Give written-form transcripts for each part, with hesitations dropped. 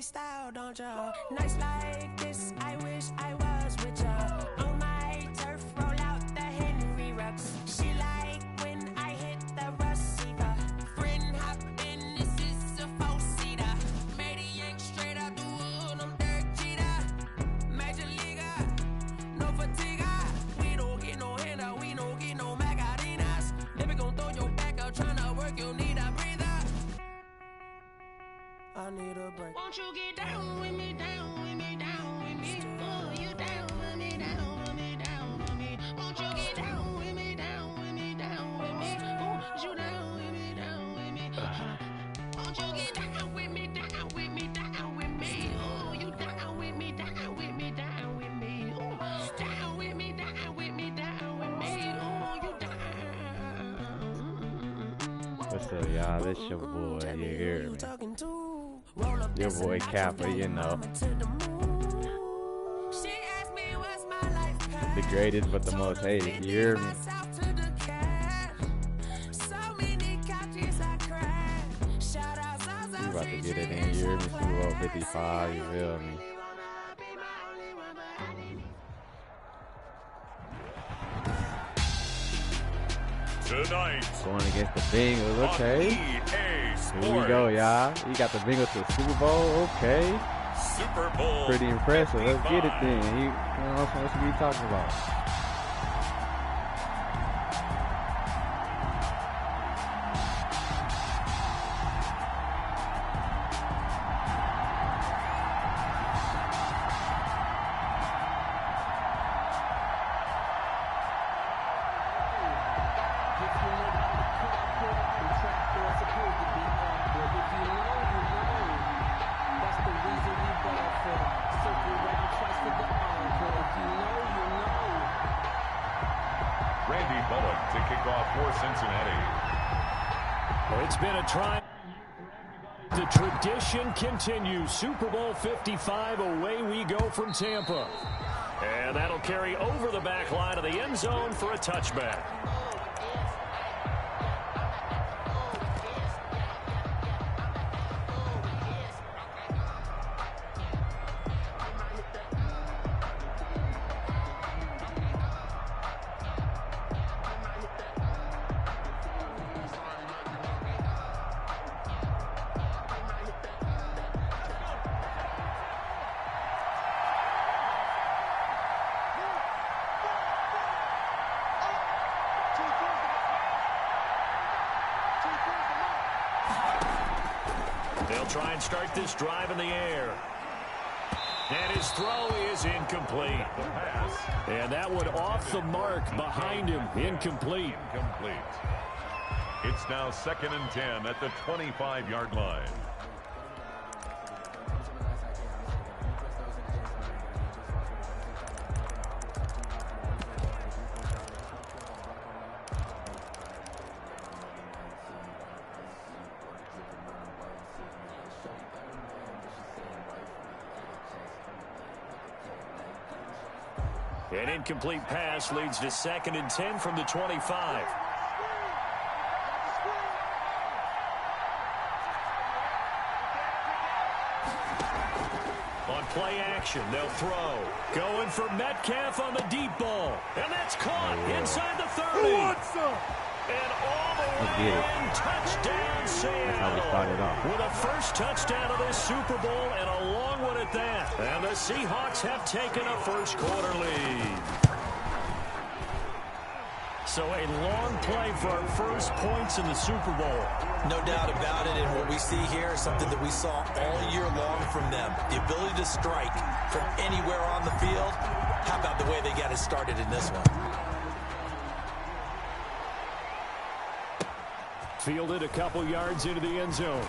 Style, don't y'all? Nights like this, I wish I was with y'all. On my turf, roll out the Henry rocks. She like when I hit the receiver. Friend hop in, this is a four-seater. Made a yank straight out the wood, I'm Derek Jeter. Major leaguer, no fatigue. We don't get no handout, we don't get no Magarinas. Never gon' throw your back out, tryna work, you'll need a breather. I need a break. Won't you get down with me, down with me, down with me? Oh, you down with me, down with me, down with me. Won't you get down with me, down with me, down with me? Oh, you down with me, down with me? Won't you get down with me, down with me, down with me? Oh, you down with me, down with me, down with me? Oh, down with me, down with me, down with me? Oh, you down. What's up, y'all? This your boy. You hear me? Your boy Kappa, you know. The greatest but the most hated, you hear me? We about to get it in, you hear me? Super Bowl 55, you feel me? Tonight, going against the Bengals, okay. Here we go, y'all. You got the Bengals to the Super Bowl, okay. Super Bowl. Pretty impressive. 55. Let's get it then. You know what I'm supposed to be talking about. To kick off for Cincinnati. Well, it's been a try. The tradition continues. Super Bowl 55, away we go from Tampa. And that'll carry over the back line of the end zone for a touchback. They'll try and start this drive in the air. And his throw is incomplete. The pass. And that one off the mark behind him. Incomplete. It's now 2nd and 10 at the 25-yard line. An incomplete pass leads to 2nd and 10 from the 25. On play action, they'll throw. Going for Metcalf on the deep ball. And that's caught inside the 30. And all the way in, touchdown Seattle. That's how we started off. With a first touchdown of this Super Bowl and a long one at that. And the Seahawks have taken a first quarter lead. So a long play for our first points in the Super Bowl. No doubt about it, and what we see here is something that we saw all year long from them. The ability to strike from anywhere on the field. How about the way they got it started in this one? Fielded a couple yards into the end zone.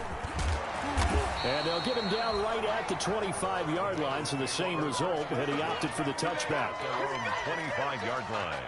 And they'll get him down right at the 25-yard line, so the same result, and he opted for the touchback. 25-yard line.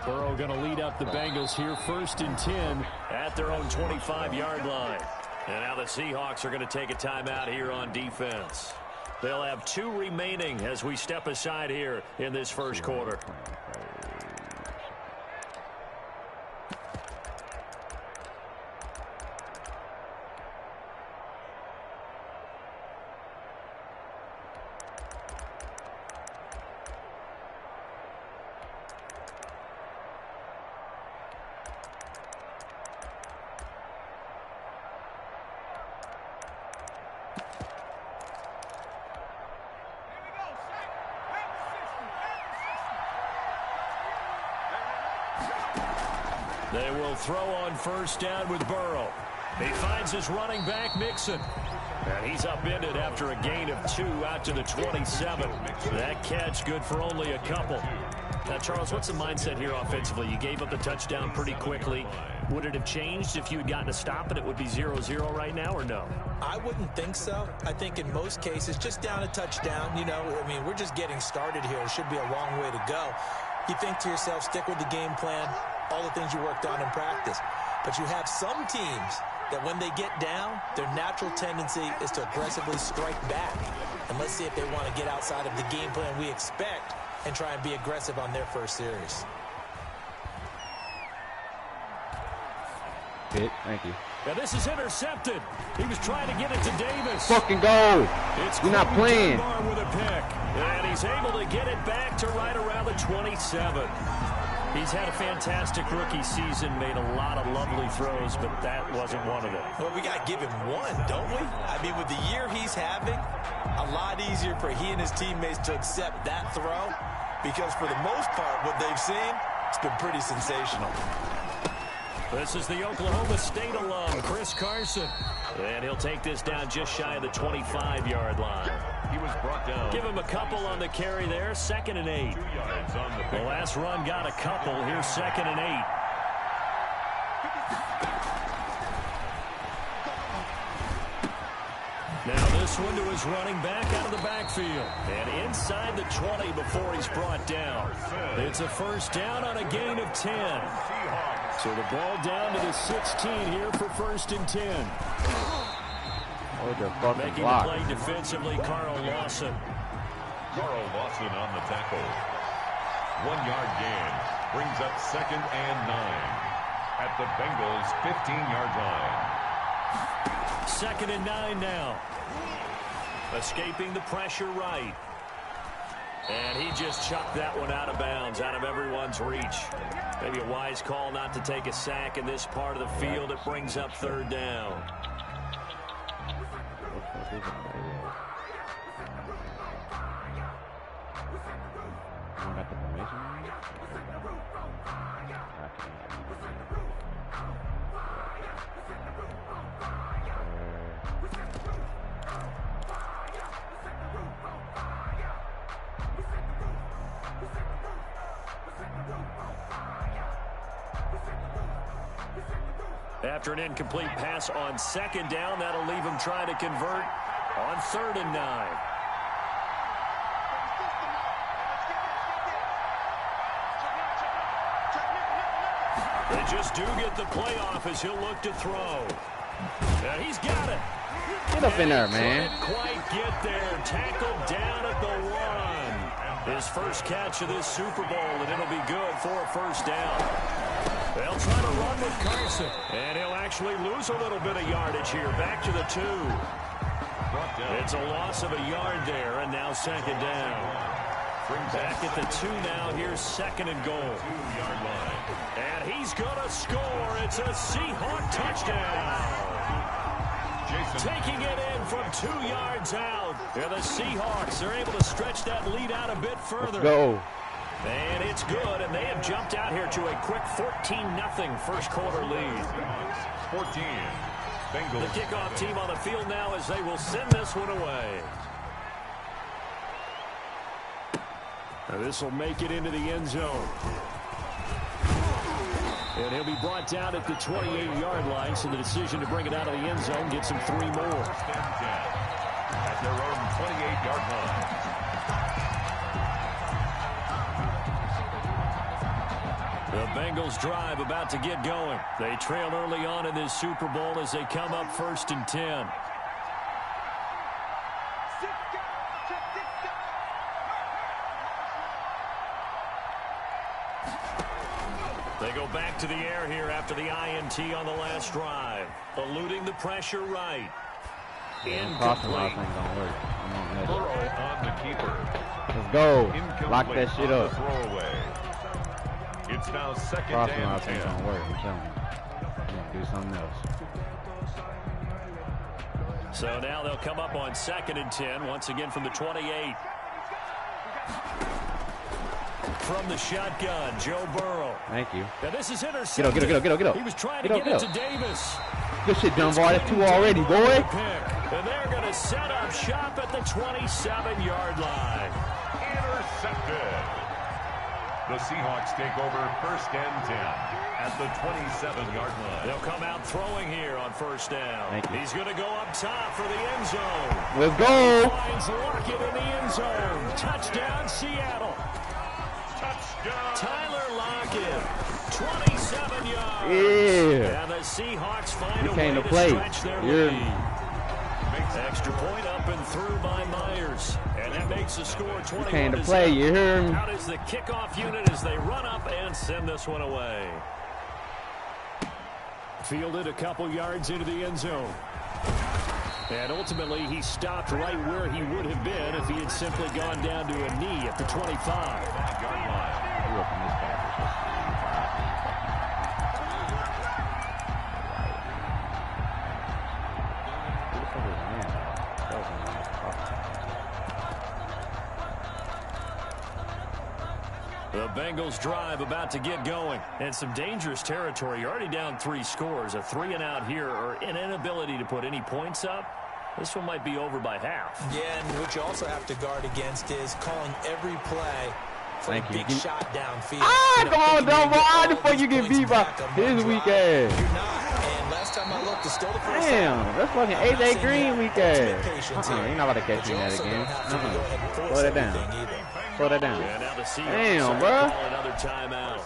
Burrow going to lead up the Bengals here, 1st and 10 at their own 25-yard line. And now the Seahawks are going to take a timeout here on defense. They'll have 2 remaining as we step aside here in this first quarter. They will throw on 1st down with Burrow. He finds his running back, Mixon. And he's upended after a gain of 2 out to the 27. That catch good for only a couple. Now, Charles, what's the mindset here offensively? You gave up the touchdown pretty quickly. Would it have changed if you had gotten a stop and it would be 0-0 right now, or no? I wouldn't think so. I think in most cases, just down a touchdown, I mean, we're just getting started here. It should be a long way to go. You think to yourself, stick with the game plan, all the things you worked on in practice. But you have some teams that when they get down, their natural tendency is to aggressively strike back. And let's see if they want to get outside of the game plan we expect and try and be aggressive on their first series. Hit. Thank you. Now this is intercepted. He was trying to get it to Davis. Fucking go. You're not playing. With a pick. And he's able to get it back to right around the 27. He's had a fantastic rookie season, made a lot of lovely throws, but that wasn't one of them. Well, we got to give him one, don't we? I mean, with the year he's having, a lot easier for he and his teammates to accept that throw, because for the most part, what they've seen, it's been pretty sensational. This is the Oklahoma State alum, Chris Carson. And he'll take this down just shy of the 25-yard line. He was brought down. Give him a couple on the carry there, 2nd and 8. 2 yards on the The last run got a couple. Here's 2nd and 8. Now this one to his running back out of the backfield. And inside the 20 before he's brought down. It's a 1st down on a gain of 10. So the ball down to the 16 here for 1st and 10. Oh, the fucking Making block. the play defensively, Carl Lawson. Carl Lawson on the tackle. 1 yard gain brings up 2nd and 9 at the Bengals 15-yard line. 2nd and 9 now. Escaping the pressure right. And he just chucked that one out of bounds, out of everyone's reach. Maybe a wise call not to take a sack in this part of the field. It brings up 3rd down. After an incomplete pass on 2nd down, that'll leave him trying to convert on 3rd and 9. They just do get the playoff as he'll look to throw. And he's got it. Get up in there, man. Couldn't quite get there. Tackled down at the 1. His first catch of this Super Bowl, and it'll be good for a 1st down. They'll try to run with Carson. And he'll actually lose a little bit of yardage here. Back to the 2. It's a loss of a yard there, and now 2nd down. Back at the 2 now. Here's 2nd and goal. 2-yard line. And he's going to score. It's a Seahawk touchdown. taking it in from 2 yards out. And the Seahawks are able to stretch that lead out a bit further. Let's go. And it's good, and they have jumped out here to a quick 14-0 first quarter lead. 14. Bengals. The kickoff team on the field now as they will send this one away. Now this will make it into the end zone. And he'll be brought down at the 28-yard line, so the decision to bring it out of the end zone gets him 3 more. At their own 28-yard line. The Bengals drive about to get going. They trail early on in this Super Bowl as they come up 1st and 10. They go back to the air here after the INT on the last drive. Eluding the pressure right. Crossing thing don't work. Burrow on the keeper. Let's go. Lock that shit up. Throwaway. It's now 2nd Crossing and thing 10. don't work. I'm telling you. I'm gonna do something else. So now they'll come up on 2nd and 10 once again from the 28. From the shotgun, Joe Burrow. Thank you. Now this is intercepted. Get up. He was trying to get it to Davis. Good shit, John Boy. That's 2 already, boy. And they're going to set up shop at the 27-yard line. Intercepted. The Seahawks take over 1st and 10 at the 27-yard line. They'll come out throwing here on 1st down. He's going to go up top for the end zone. Let's go. Finds Lockett in the end zone. Touchdown, Seattle. Touchdown. Tyler Lockett, 27 yards. Yeah. And the Seahawks find a came way to play. stretch their lead. Extra point up and through by Myers. And that makes the score 21-7. Came to play, you hear me? Out is the kickoff unit as they run up and send this one away. Fielded a couple yards into the end zone. And ultimately, he stopped right where he would have been if he had simply gone down to a knee at the 25. The Bengals drive about to get going. And some dangerous territory. You're already down 3 scores. A 3-and-out here or an inability to put any points up. This one might be over by half. Yeah, and what you also have to guard against is calling every play for a big shot downfield. Come on, Dumbo. How the fuck you get beat by his weak ass? You're not. And last time I looked, it's still the first Damn, time. that's fucking AJ Green weak ass. You're not about to catch me that again. Slow that down. Slow that down. And now the Seahawks Damn, bro. call another timeout.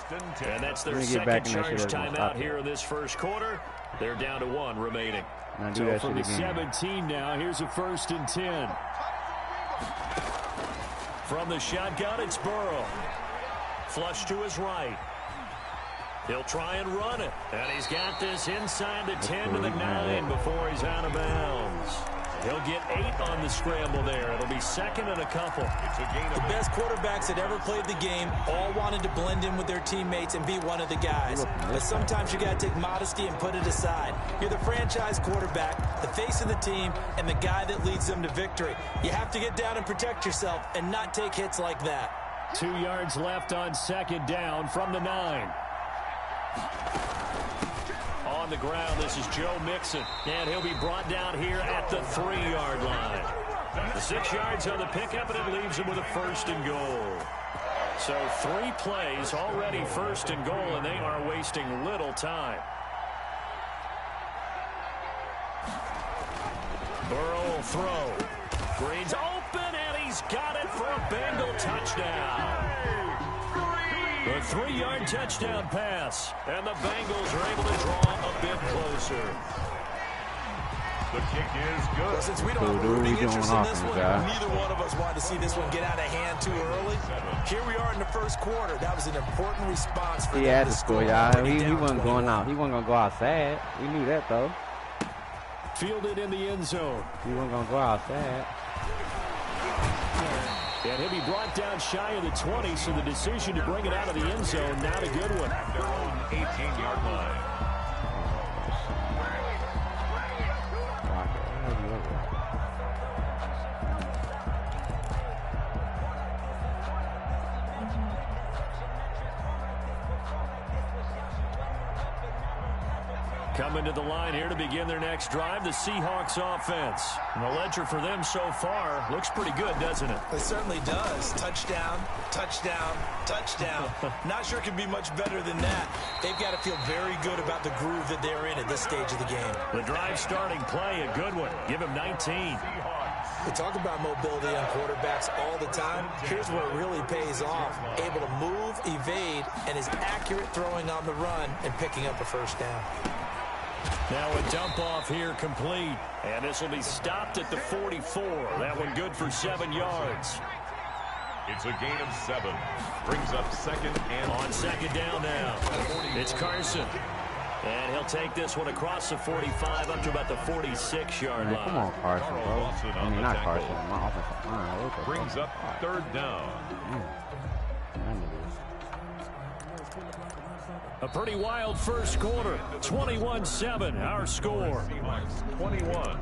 And that's their second charge timeout here in this first quarter. They're down to 1 remaining. So from the 17 now, here's a 1st and 10. From the shotgun, it's Burrow. Flush to his right. He'll try and run it. And he's got this inside the 10 to the 9 before he's out of bounds. He'll get 8 on the scramble there. It'll be 2nd and a couple. The best quarterbacks that ever played the game all wanted to blend in with their teammates and be one of the guys. But sometimes you got to take modesty and put it aside. You're the franchise quarterback, the face of the team, and the guy that leads them to victory. You have to get down and protect yourself and not take hits like that. 2 yards left on 2nd down from the 9. On the ground, this is Joe Mixon, and he'll be brought down here at the 3-yard line. The 6 yards on the pickup, and it leaves him with a 1st and goal. So 3 plays already 1st and goal, and they are wasting little time. Burrow will throw. Green's open, and he's got it for a Bengal touchdown. The 3-yard touchdown pass, and the Bengals are able to draw a bit closer. The kick is good. Well, since we don't have a rooting interest in this one, neither one of us wanted to see this one get out of hand too early. Here we are in the first quarter. That was an important response for them to score. Y'all. He wasn't going out. He wasn't going to go outside. We knew that, though. Fielded in the end zone. He wasn't going to go outside. And he'll be brought down shy of the 20, so the decision to bring it out of the end zone, not a good one. At their own 18-yard line. Coming to the line here to begin their next drive, the Seahawks offense. And the ledger for them so far looks pretty good, doesn't it? It certainly does. Touchdown, touchdown, touchdown. Not sure it could be much better than that. They've got to feel very good about the groove that they're in at this stage of the game. The drive starting play, a good one. Give him 19. We talk about mobility on quarterbacks all the time. Here's where it really pays off. Able to move, evade, and is accurate throwing on the run and picking up a first down. Now a dump off here complete. And this will be stopped at the 44. That one good for 7 yards. It's a gain of 7. Brings up second and... On second down now. It's Carson. And he'll take this one across the 45 up to about the 46-yard line. Come on, Carson, bro. I mean, not Carson. My offensive line. Brings up third down. A pretty wild first quarter. 21-7, our score. 21.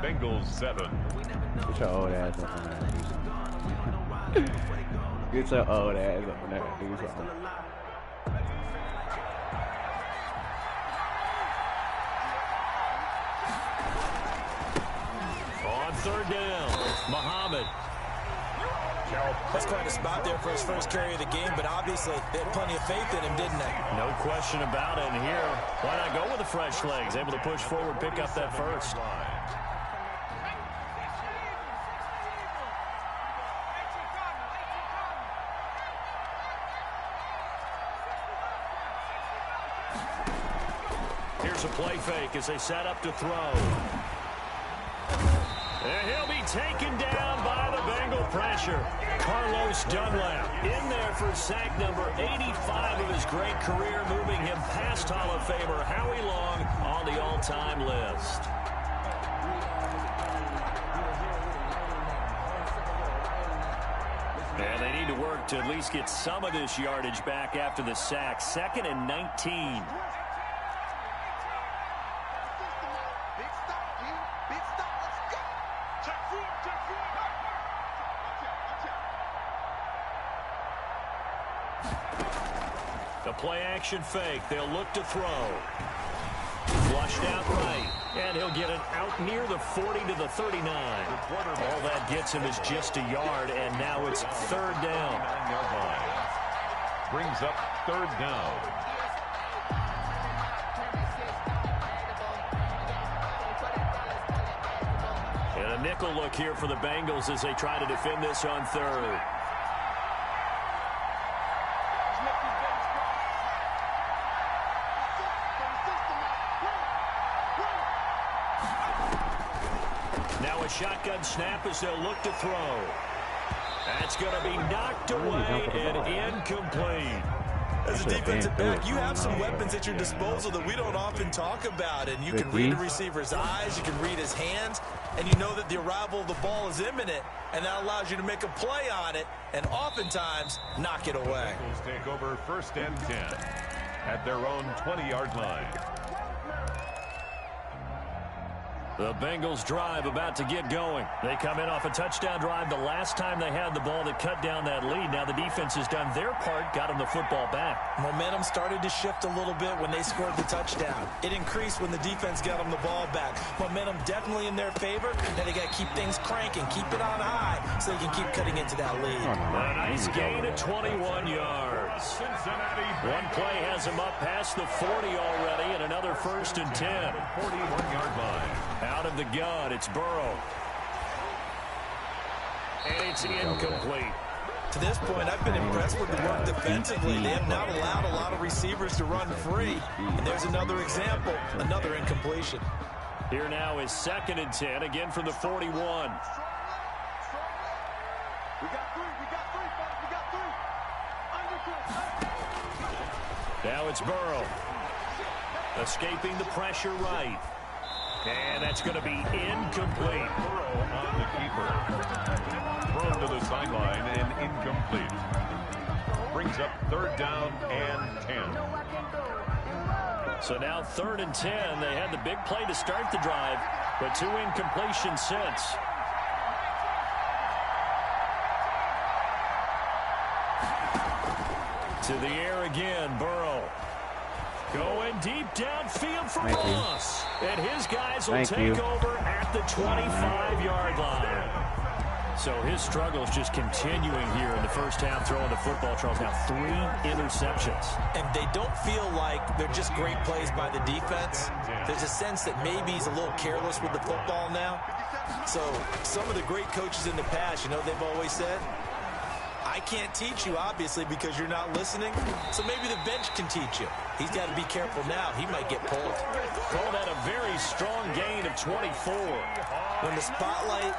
Bengals 7. Get your old ass up in there. Get your old ass up in there. On third down, Muhammad. That's quite a spot there for his first carry of the game, but obviously they had plenty of faith in him, didn't they? No question about it. And here, why not go with the fresh legs? Able to push forward, pick up that first. Here's a play fake as they set up to throw. And he'll be taken down by the Bengal pressure. Carlos Dunlap in there for sack number 85 of his great career, moving him past Hall of Famer Howie Long on the all-time list. And they need to work to at least get some of this yardage back after the sack. 2nd and 19. The play-action fake. They'll look to throw. Flushed out right. And he'll get it out near the 40 to the 39. All that gets him is just a yard, and now it's third down. Brings up third down. And a nickel look here for the Bengals as they try to defend this on third. Now a shotgun snap as they'll look to throw. That's going to be knocked away and incomplete. As a defensive back, you have some weapons at your disposal that we don't often talk about. And you can read the receiver's eyes, you can read his hands, and you know that the arrival of the ball is imminent, and that allows you to make a play on it and oftentimes knock it away. Bengals take over 1st and 10 at their own 20-yard line. The Bengals drive about to get going. They come in off a touchdown drive the last time they had the ball that cut down that lead. Now the defense has done their part, got them the football back. Momentum started to shift a little bit when they scored the touchdown. It increased when the defense got them the ball back. Momentum definitely in their favor. Now they got to keep things cranking, keep it on high so they can keep cutting into that lead. A nice gain of 21 yards. One play has them up past the 40 already, and another 1st and 10. 41-yard line. Out of the gun, it's Burrow. And it's incomplete. To this point, I've been impressed with the work defensively. They have not allowed a lot of receivers to run free. And there's another example, another incompletion. Here now is 2nd and 10, again from the 41. We got three, fellas, we got three. Now it's Burrow. Escaping the pressure right. And that's going to be incomplete. Burrow on the keeper. Thrown to the sideline and incomplete. Brings up 3rd down and 10. So now 3rd and 10. They had the big play to start the drive, but 2 incompletions since. To the air again, Burrow. Going deep downfield for Ross. And his guys will Thank take you. over at the 25-yard line. So his struggles just continuing here in the first half, throwing the football. Charles, now 3 interceptions. And they don't feel like they're just great plays by the defense. There's a sense that maybe he's a little careless with the football now. So some of the great coaches in the past, you know, they've always said, I can't teach you, obviously, because you're not listening. So maybe the bench can teach you. He's got to be careful now. He might get pulled. Called that a very strong gain of 24. When the spotlight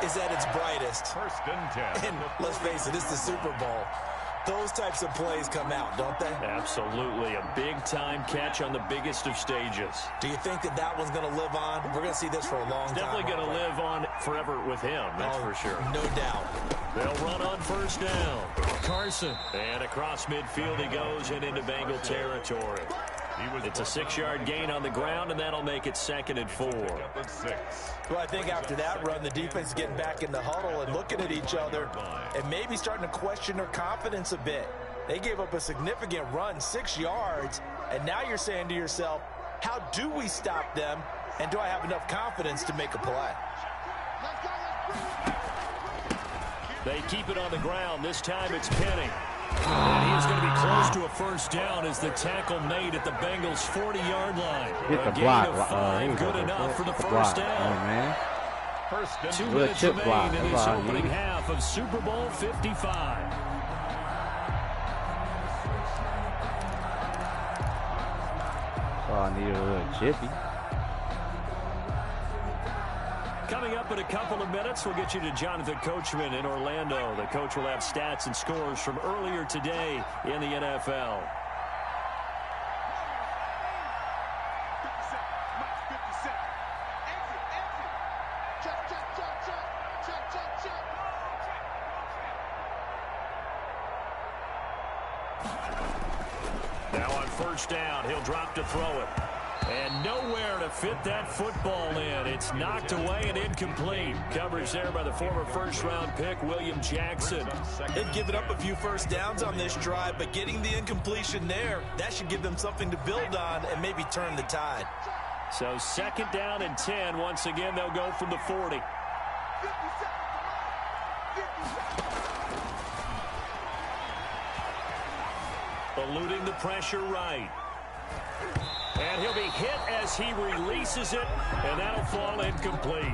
is at its brightest, First and 10. and let's face it, it's the Super Bowl, those types of plays come out, don't they? Absolutely. A big-time catch on the biggest of stages. Do you think that that one's going to live on? We're going to see this for a long time. Definitely going to live on forever with him, that's for sure. No doubt. They'll run on first down. Carson. And across midfield he goes and into Bengal territory. It's a 6-yard gain on the ground, and that'll make it 2nd and 4. Well, I think after that run, the defense is getting back in the huddle and looking at each other and maybe starting to question their confidence a bit. They gave up a significant run, 6 yards, and now you're saying to yourself, how do we stop them, and do I have enough confidence to make a play? They keep it on the ground. This time it's Penny. And he's going to be close to a first down as the tackle made at the Bengals' 40-yard line. Hit the A gain block. of 5, good enough for the first down. Oh, man. First and 2 Good minutes chip remain block. in That's this all I opening need. half of Super Bowl 55. Oh, I need a little chippy. Coming up in a couple of minutes, we'll get you to Jonathan Coachman in Orlando. The coach will have stats and scores from earlier today in the NFL. Now on first down, he'll drop to throw it. And nowhere to fit that football in. It's knocked away and incomplete. Coverage there by the former first-round pick, William Jackson. They've given up a few first downs on this drive, but getting the incompletion there, that should give them something to build on and maybe turn the tide. So 2nd down and 10. Once again, they'll go from the 40. Eluding the pressure right. And he'll be hit as he releases it, and that'll fall incomplete.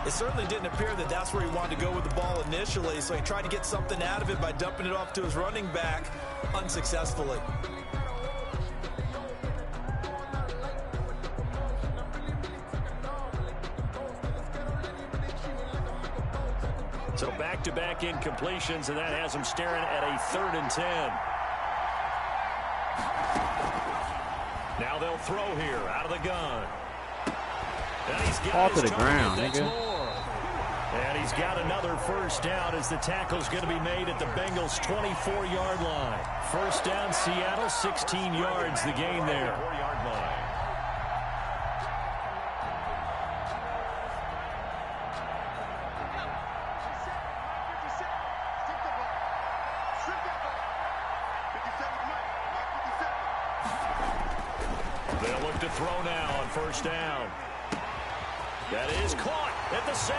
It certainly didn't appear that that's where he wanted to go with the ball initially, so he tried to get something out of it by dumping it off to his running back unsuccessfully. So back-to-back incompletions, and that has him staring at a 3rd and 10. Now they'll throw here out of the gun. And he's got Fall his to the ground, target. That's nigga. more. And he's got another first down as the tackle's going to be made at the Bengals' 24-yard line. First down, Seattle, 16 yards the gain there. 4-yard line. They'll look to throw now on first down. That is caught at the 7.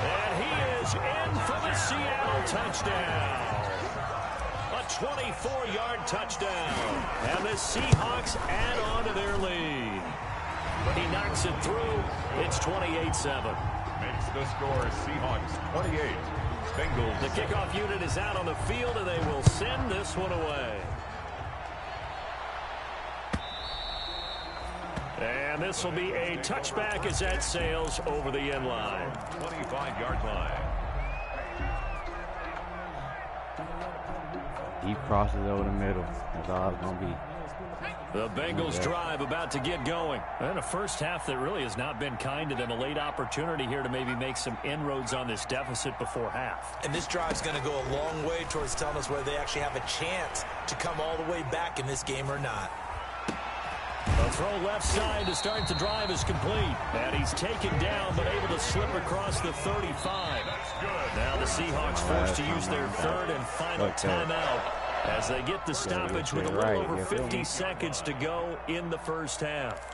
And he is in for the Seattle touchdown. A 24-yard touchdown. And the Seahawks add on to their lead. He knocks it through. It's 28-7. Makes the score Seahawks 28. Bengals. The kickoff unit is out on the field, and they will send this one away. And this will be a touchback as that sails over the end line. 25-yard line. Deep crosses over the middle. That's all it's going to be. The Bengals drive about to get going. And a first half that really has not been kind to them. A late opportunity here to maybe make some inroads on this deficit before half. And this drive's going to go a long way towards telling us whether they actually have a chance to come all the way back in this game or not. A throw left side to start the drive is complete. And he's taken down but able to slip across the 35. Now the Seahawks forced to use their 3rd and final timeout As they get the stoppage with a little over 50 seconds to go in the first half.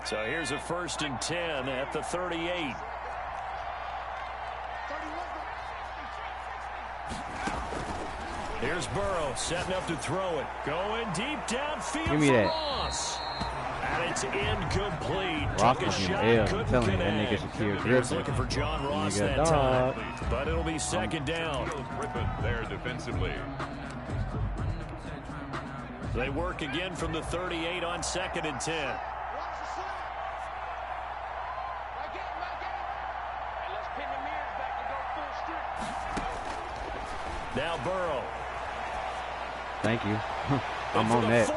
So here's a 1st and 10 at the 38. Here's Burrow setting up to throw it. Going deep downfield for Ross. And it's incomplete. Ross Took a shot, couldn't telling you, connect. that nigga Shaquille He was Griffin. looking for John Ross that dog. time. But it'll be 2nd down. Griffin there defensively. They work again from the 38 on 2nd and 10. Now Burrow. Thank you. I'm on that.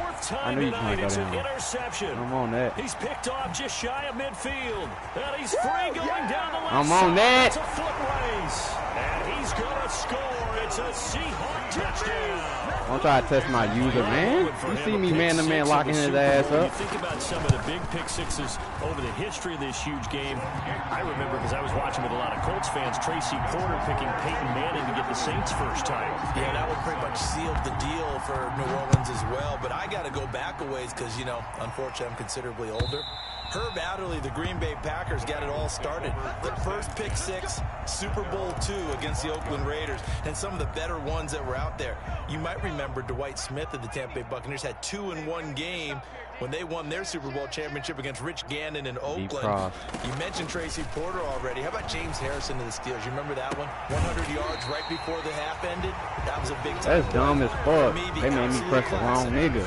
I knew you was going to go down. Interception. I'm on that. He's picked off just shy of midfield. And he's free going down the left I'm on that. It's a foot race. And he's going to score. It's a Seahawk touchdown. Don't try to test my user, man. You see me man-to-man locking his ass up. You think about some of the big pick sixes over the history of this huge game. I remember, because I was watching with a lot of Colts fans, Tracy Porter picking Peyton Manning to get the Saints first time. Yeah, that would pretty much seal the deal for New Orleans as well. But I got to go back a ways because, you know, unfortunately, I'm considerably older. Herb Adderley, the Green Bay Packers, got it all started. The first pick six, Super Bowl II against the Oakland Raiders, and some of the better ones that were out there. You might remember Dwight Smith of the Tampa Bay Buccaneers had 2-in-1 game when they won their Super Bowl championship against Rich Gannon in Oakland. You mentioned Tracy Porter already. How about James Harrison of the Steelers? You remember that one? 100 yards right before the half ended? That was a big time. That's dumb as fuck. They made me press the wrong nigga.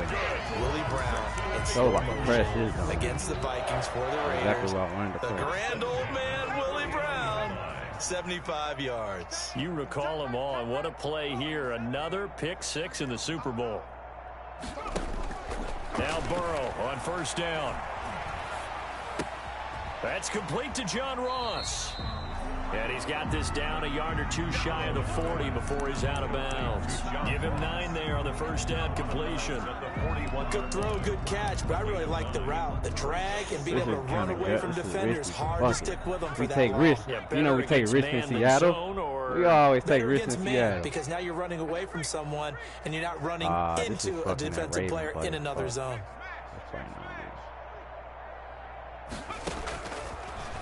Willie Brown. So like press his dumb. Against the Vikings for the Raiders. Exactly what I wanted to The press. grand old man, Willie Brown. 75 yards. You recall them all, and what a play here. Another pick six in the Super Bowl. Now Burrow on 1st down. That's complete to John Ross. And he's got this down a yard or two shy of the 40 before he's out of bounds. Give him 9 there on the 1st down completion. Good throw, good catch, but I really like the route. The drag and being able to run away from defenders. Hard to stick with them for that long. We take risks. You know we take risks in Seattle. We always take risks in Seattle. Because now you're running away from someone and you're not running into a defensive player in another zone.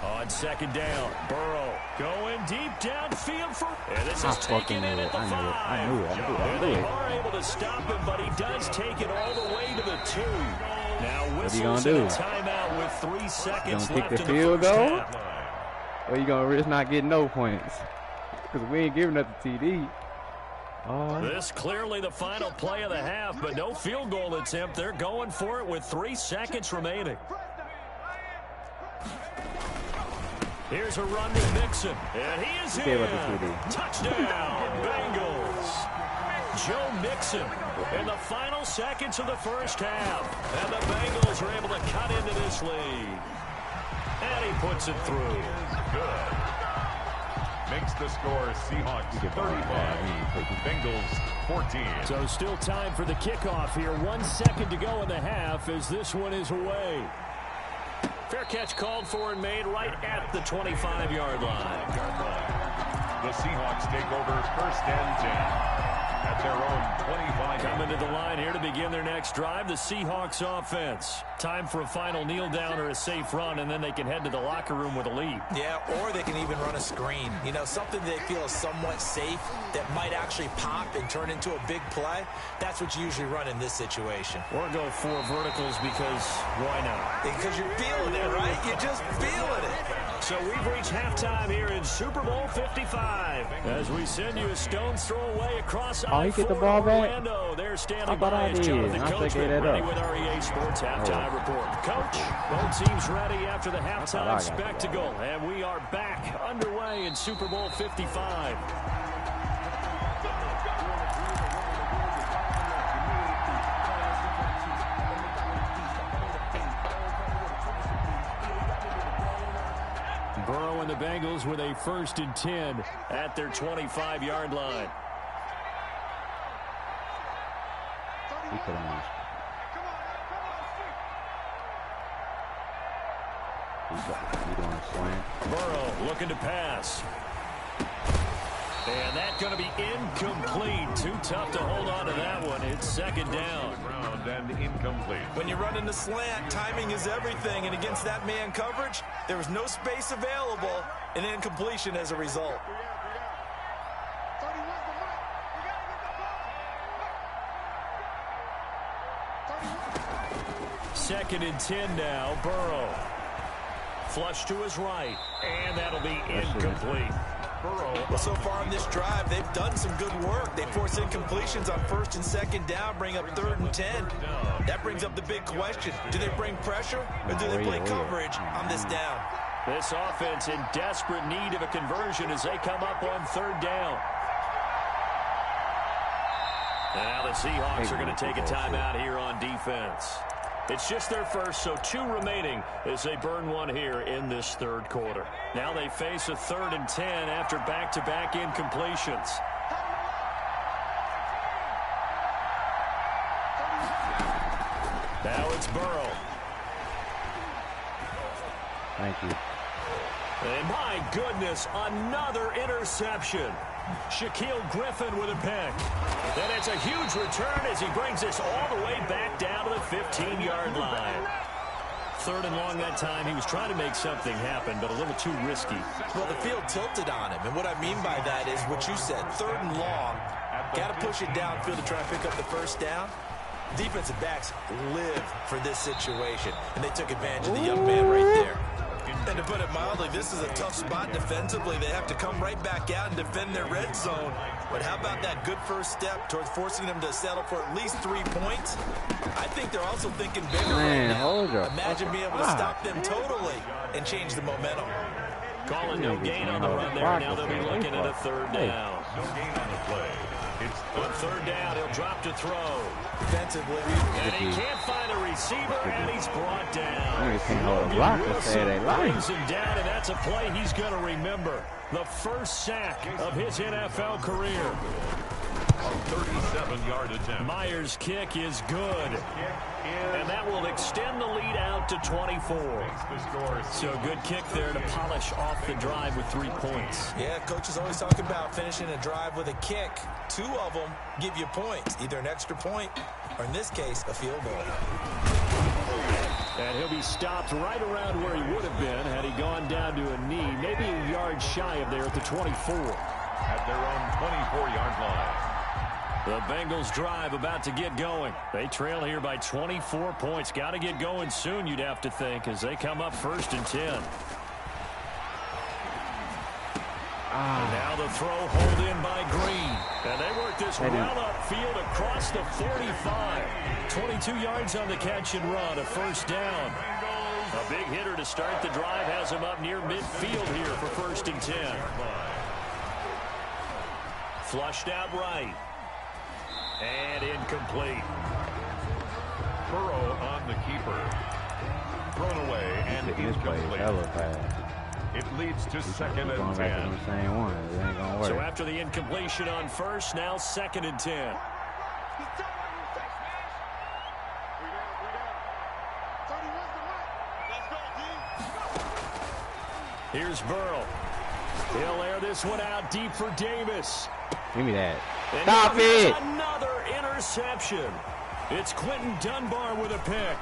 On 2nd down, Burrow going deep downfield for... And this is taken in at the 5. I knew it. They are able to stop him, but he does take it all the way to the 2. Now whistles and a timeout with 3 seconds left in the field first goal? half. Or you going to risk not getting no points? Because we ain't giving up the TD. This clearly the final play of the half, but no field goal attempt. They're going for it with 3 seconds remaining. Here's a run to Mixon, and he is in. Touchdown, Bengals. Joe Mixon in the final seconds of the first half. And the Bengals are able to cut into this lead. And he puts it through. Good. Makes the score Seahawks 35, Bengals 14. So still time for the kickoff here. 1 second to go in the half as this one is away. Fair catch called for and made right at the 25-yard line. The Seahawks take over 1st and 10 at their own 25. Coming to the line here to begin their next drive, the Seahawks offense. Time for a final kneel down or a safe run, and then they can head to the locker room with a lead. Yeah, or they can even run a screen. You know, something they feel is somewhat safe that might actually pop and turn into a big play. That's what you usually run in this situation. Or go 4 verticals because why not? Because you're feeling it, right? You're just feeling it. So we've reached halftime here in Super Bowl 55. As we send you a stone's throw away across he get the ball back? Orlando. They're standing I by as Jonathan I Coachman ready up. with our EA Sports halftime report. Coach, both teams ready after the halftime spectacle. And we are back underway in Super Bowl 55. Burrow and the Bengals with a 1st and 10 at their 25-yard line. He put him on. He's doing a slant. Burrow looking to pass. And that's going to be incomplete. Too tough to hold on to that one. It's second down. Ground and incomplete. When you run in the slant, timing is everything. And against that man coverage, there was no space available. An incompletion as a result. Second and 10 now. Burrow. Flush to his right. And that'll be incomplete. Well, so far on this drive, they've done some good work. They force incompletions on first and second down, bring up 3rd and 10. That brings up the big question. Do they bring pressure or do they play coverage on this down? This offense in desperate need of a conversion as they come up on 3rd down. Now the Seahawks are going to take a timeout here on defense. It's just their first, so 2 remaining as they burn one here in this 3rd quarter. Now they face a 3rd and 10 after back-to-back incompletions. Now it's Burrow. Thank you. And my goodness, another interception. Shaquille Griffin with a pick. And it's a huge return as he brings this all the way back down to the 15-yard line. 3rd and long that time. He was trying to make something happen, but a little too risky. Well, the field tilted on him, and what I mean by that is what you said. 3rd and long, got to push it downfield to try and pick up the first down. Defensive backs live for this situation, and they took advantage of the young man right there. And to put it mildly, this is a tough spot defensively. They have to come right back out and defend their red zone. But how about that good first step towards forcing them to settle for at least 3 points? I think they're also thinking bigger right now. Imagine being able to stop them totally and change the momentum. Calling no gain on the run there. Now they'll be looking at a 3rd down. No gain on the play. It's on 3rd down, he'll drop to throw. Defensively. And he can't find a receiver, and he's brought down. Niggas can't hold a block to say they like. Brings him down, and that's a play he's going to remember. The first sack of his NFL career. a 37-yard attempt. Myers' kick is good. And that will extend the lead out to 24. So good kick there to polish off the drive with 3 points. Yeah, coaches always talk about finishing a drive with a kick. 2 of them give you points, either an extra point or, in this case, a field goal. And he'll be stopped right around where he would have been had he gone down to a knee, maybe a yard shy of there at the 24. At their own 24-yard line. The Bengals drive about to get going. They trail here by 24 points. Got to get going soon, you'd have to think, as they come up 1st and 10. And now the throw hold in by Green. And they work this well upfield across the 45. 22 yards on the catch and run, a 1st down. A big hitter to start the drive has him up near midfield here for 1st and 10. Flushed out right. And incomplete. Burrow on the keeper. Thrown away and incomplete. It leads to 2nd and 10. The same one. It ain't gonna work. So after the incompletion on 1st, now 2nd and 10. Here's Burrow. He'll air this one out deep for Davis. Give me that. And stop it! Another interception. It's Quentin Dunbar with a pick.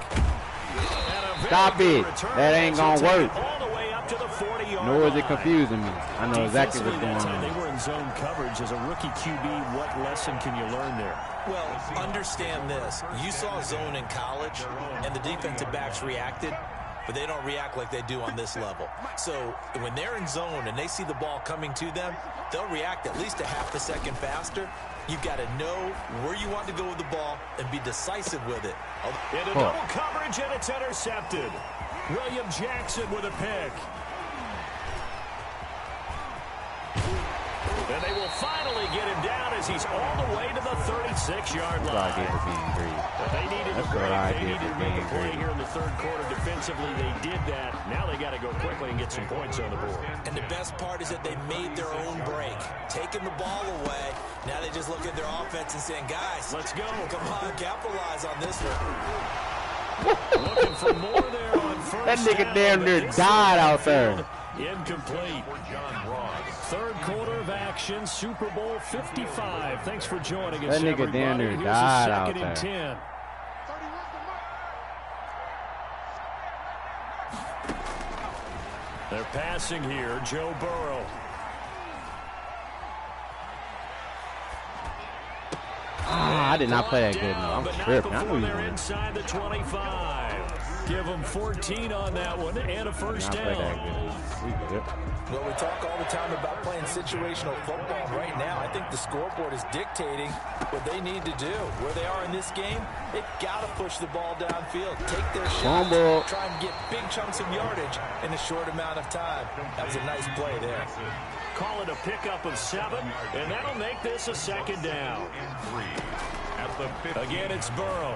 Stop it. That ain't going to work. All the way up to the 40-yard Nor is it confusing me. I know exactly what's going on. They were in zone coverage. As a rookie QB, what lesson can you learn there? Well, understand this. You saw zone in college, and the defensive backs reacted, but they don't react like they do on this level. So when they're in zone and they see the ball coming to them, they'll react at least a half a second faster. You've got to know where you want to go with the ball and be decisive with it. Into double coverage, and it's intercepted. William Jackson with a pick. And they will finally get him down as he's all the way to the 36-yard line. That's what I did for being greedy. They needed That's what I did for to make being a play greedy. here in the 3rd quarter defensively. They did that. Now they got to go quickly and get some points on the board. And the best part is that they made their own break, taking the ball away. Now they just look at their offense and saying, guys, let's go. Come on, capitalize on this one. Looking for more there on first That nigga down, damn but near this died out field there. Incomplete. Third quarter of action, Super Bowl 55. Thanks for joining us, That nigga everybody. damn near Here's died a out second and there. 10. They're passing here, Joe Burrow. I did not play that good. No, I'm But not tripping. I before knew you they're were. inside the 25. Give them 14 on that one and a first Not play that down. good. We good. Well, we talk all the time about playing situational football. Right now, I think the scoreboard is dictating what they need to do. Where they are in this game, they got to push the ball downfield, take their shots, Fumble. try and get big chunks of yardage in a short amount of time. That was a nice play there. Call it a pickup of 7, and that'll make this a second down. Again, it's Burrow.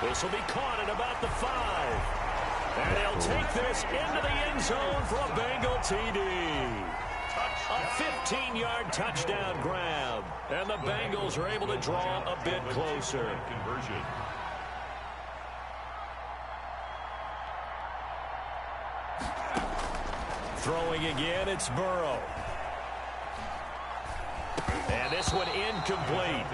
This will be caught at about the 5. And they'll take this into the end zone for a Bengal TD. A 15-yard touchdown grab. And the Bengals are able to draw a bit closer. Throwing again, it's Burrow. And this one incomplete.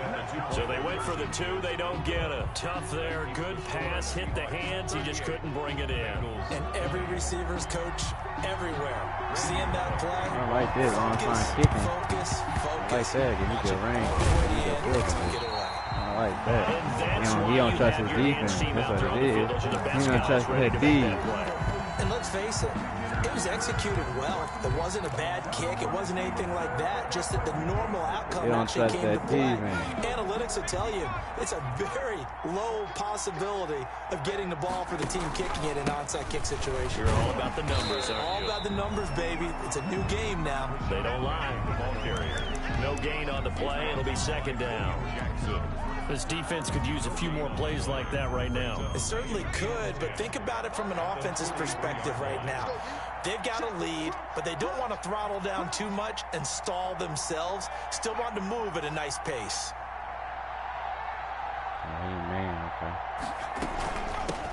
So they went for the 2. They don't get it. Tough there. Good pass. Hit the hands. He just couldn't bring it in. And every receiver's coach everywhere. Seeing that play. I like this. On-time kicking. Focus. I like that. Give me good range. I like that. And He don't trust his defense. That's what it is. He don't trust his D. And let's face it, it was executed well. It wasn't a bad kick. It wasn't anything like that. Just that the normal outcome actually came to play. Analytics will tell you it's a very low possibility of getting the ball for the team kicking it in an onside kick situation. You're all about the numbers, aren't All you? about the numbers, baby. It's a new game now. They don't lie. Ball carrier. No gain on the play. It'll be second down. This defense could use a few more plays like that right now. It certainly could, but think about it from an offense's perspective right now. They've got a lead, but they don't want to throttle down too much and stall themselves. Still want to move at a nice pace. Amen. Okay.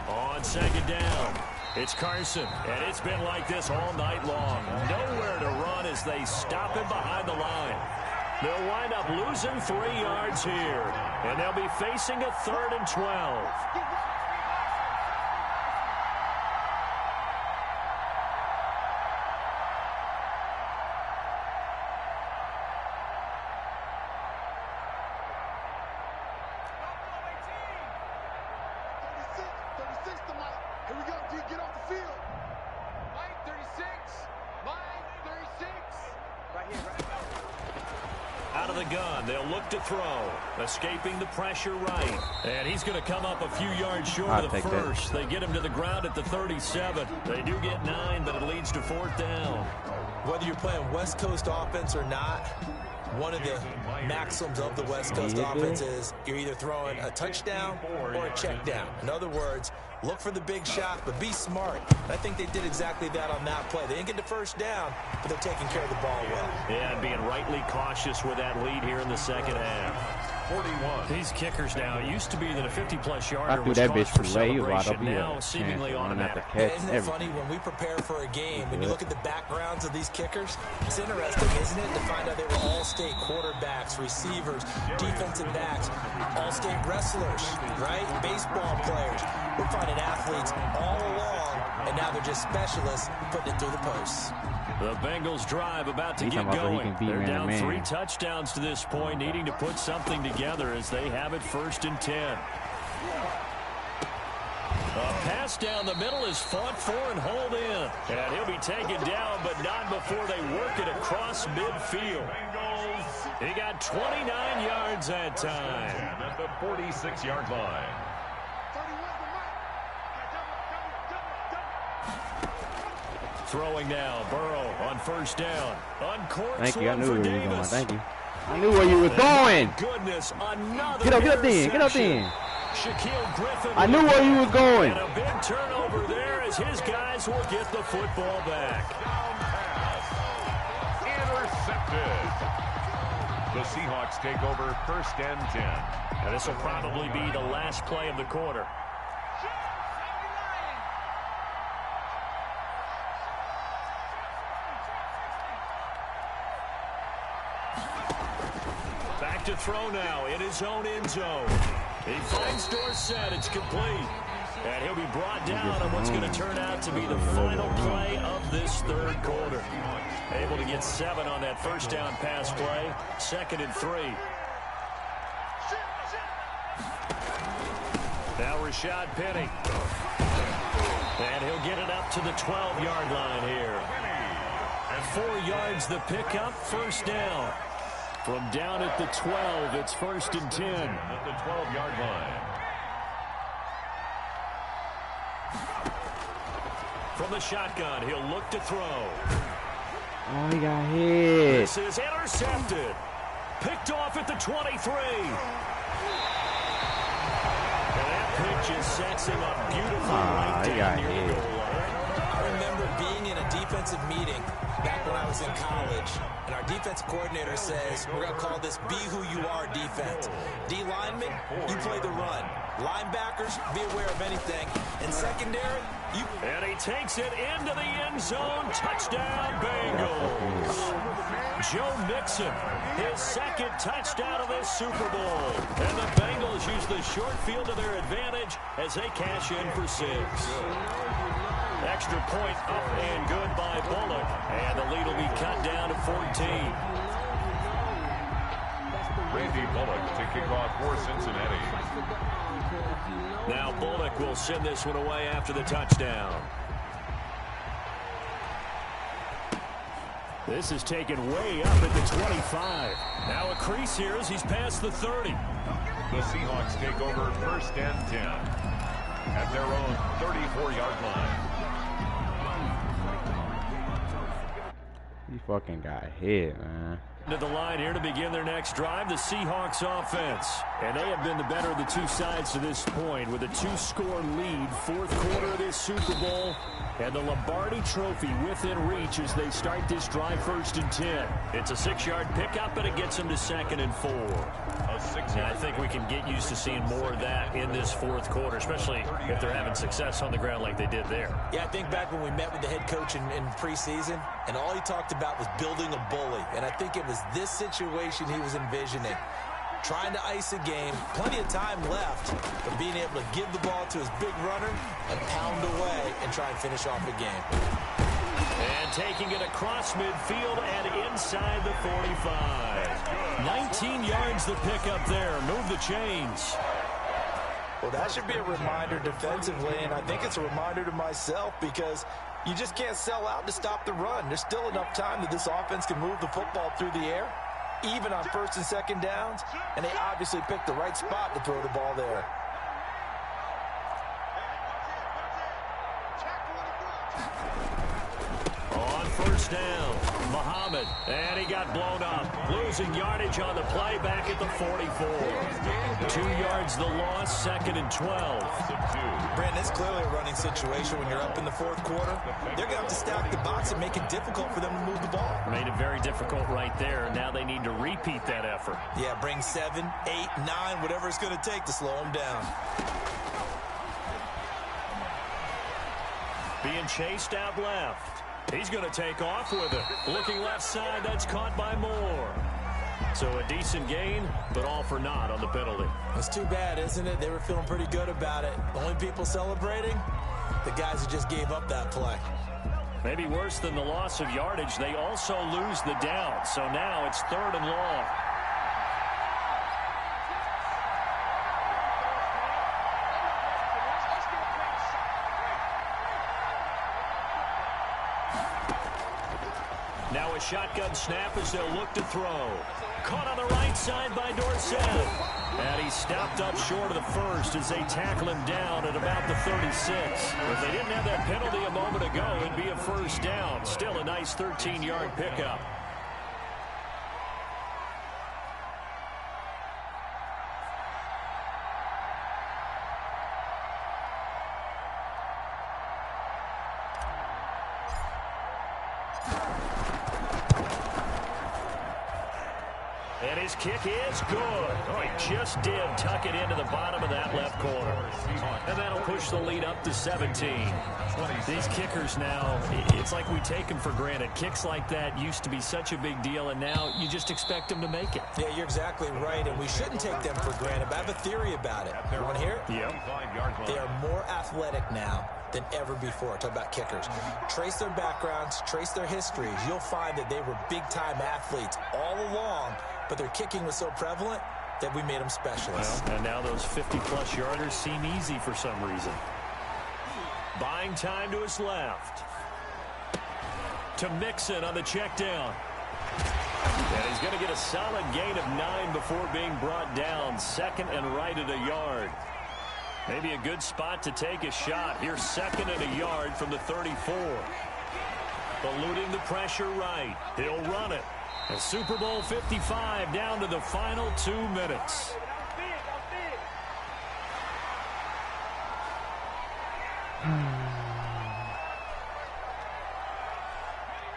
On second down, it's Carson, and it's been like this all night long. Nowhere to run as they stop him behind the line. They'll wind up losing 3 yards here, and they'll be facing a 3rd and 12. Out of the gun, they'll look to throw. Escaping the pressure right. And he's going to come up a few yards short of the first. They get him to the ground at the 37. They do get 9, but it leads to 4th down. Whether you're playing West Coast offense or not, one of the maxims of the West Coast offense is you're either throwing a touchdown or a check down. In other words, look for the big shot, but be smart. And I think they did exactly that on that play. They didn't get the first down, but they're taking care of the ball well. Yeah, and being rightly cautious with that lead here in the second half. 41. These kickers now, it used to be that a 50-plus yarder I threw was that cause bitch for too late. He was wide celebration. open. Now seemingly automatic. Isn't it funny when we prepare for a game, when you look at the backgrounds of these kickers, it's interesting, isn't it, to find out they were all-state quarterbacks, receivers, defensive backs, all-state wrestlers, right? Baseball players. We're finding athletes all along, and now they're just specialists putting it through the posts. The Bengals drive about to get going. They're down 3 touchdowns to this point, needing to put something together as they have it 1st and 10. A pass down the middle is fought for and hauled in. And he'll be taken down, but not before they work it across midfield. He got 29 yards that time. At the 46-yard line. Throwing now, Burrow on 1st down. Uncorks. Thank you. I knew where you were going. Thank you. I knew where you was going. Goodness, another Get up then. Get up then. Shaquille Griffin. I knew where you was going. And a big turnover there as his guys will get the football back. Intercepted. The Seahawks take over 1st and 10. And this will probably be the last play of the quarter. back to throw now in his own end zone. He finds Dorsett. It's complete. And he'll be brought down on what's going to turn out to be the final play of this third quarter. Able to get 7 on that first down pass play. 2nd and 3. Now Rashad Penny. And he'll get it up to the 12-yard line here. At 4 yards the pickup, first down. From down at the 12, it's 1st and 10. At the 12-yard line. From the shotgun, he'll look to throw. Oh, he got hit. This is intercepted. Picked off at the 23. And that pitch just sets him up beautifully right down near the goal line. I remember being in a defensive meeting back when I was in college, and our defensive coordinator says, we're going to call this be who you are defense. D linemen, you play the run. Linebackers, be aware of anything. And secondary, you... And he takes it into the end zone. Touchdown, Bengals. Joe Mixon, his 2nd touchdown of this Super Bowl. And the Bengals use the short field to their advantage as they cash in for 6. Extra point up and good by Bullock. And the lead will be cut down to 14. Randy Bullock to kick off for Cincinnati. Now Bullock will send this one away after the touchdown. This is taken way up at the 25. Now a crease here as he's past the 30. The Seahawks take over 1st and 10 at their own 34-yard line. He fucking got hit, man. To the line here to begin their next drive, the Seahawks offense. And they have been the better of the two sides to this point with a 2-score lead. 4th quarter of this Super Bowl. And the Lombardi Trophy within reach as they start this drive 1st and 10. It's a 6-yard pickup, and it gets them to 2nd and 4. And I think we can get used to seeing more of that in this 4th quarter, especially if they're having success on the ground like they did there. Yeah, I think back when we met with the head coach in preseason, and all he talked about was building a bully. And I think it was this situation he was envisioning. Trying to ice a game, plenty of time left, but being able to give the ball to his big runner and pound away and try and finish off the game. And taking it across midfield and inside the 45. 19 yards the pickup there. Move the chains. Well, that should be a reminder defensively, and I think it's a reminder to myself because you just can't sell out to stop the run. There's still enough time that this offense can move the football through the air, even on 1st and 2nd downs, and they obviously picked the right spot to throw the ball there. On 1st down, Muhammad, and he got blown up. Losing yardage on the play back at the 44. 2 yards the loss, 2nd and 12. Brandon, it's clearly a running situation when you're up in the 4th quarter. They're going to have to stack the box and make it difficult for them to move the ball. Made it very difficult right there. Now they need to repeat that effort. Yeah, bring 7, 8, 9, whatever it's going to take to slow them down. Being chased out left. He's going to take off with it. Looking left side, that's caught by Moore. So a decent gain, but all for naught on the penalty. It's too bad, isn't it? They were feeling pretty good about it. The only people celebrating, the guys who just gave up that play. Maybe worse than the loss of yardage, they also lose the down. So now it's 3rd and long. Now a shotgun snap as they'll look to throw. Caught on the right side by Dorsett. And he stopped up short of the 1st as they tackle him down at about the 36. If they didn't have that penalty a moment ago, it'd be a 1st down. Still a nice 13-yard pickup. And his kick is good. Oh, he just did tuck it into the bottom of that left corner. And that'll push the lead up to 17. These kickers now, it's like we take them for granted. Kicks like that used to be such a big deal, and now you just expect them to make it. Yeah, you're exactly right, and we shouldn't take them for granted. But I have a theory about it. You want to hear it? Yep. They are more athletic now than ever before. Talk about kickers. Trace their backgrounds, trace their histories. You'll find that they were big-time athletes all along, but their kicking was so prevalent that we made them specialists. Well, and now those 50-plus yarders seem easy for some reason. Buying time to his left. To Mixon on the check down. And he's going to get a solid gain of 9 before being brought down. Second and right at a yard. Maybe a good spot to take a shot. Here's second and a yard from the 34. Eluding the pressure right. He'll run it. And Super Bowl 55 down to the final 2 minutes.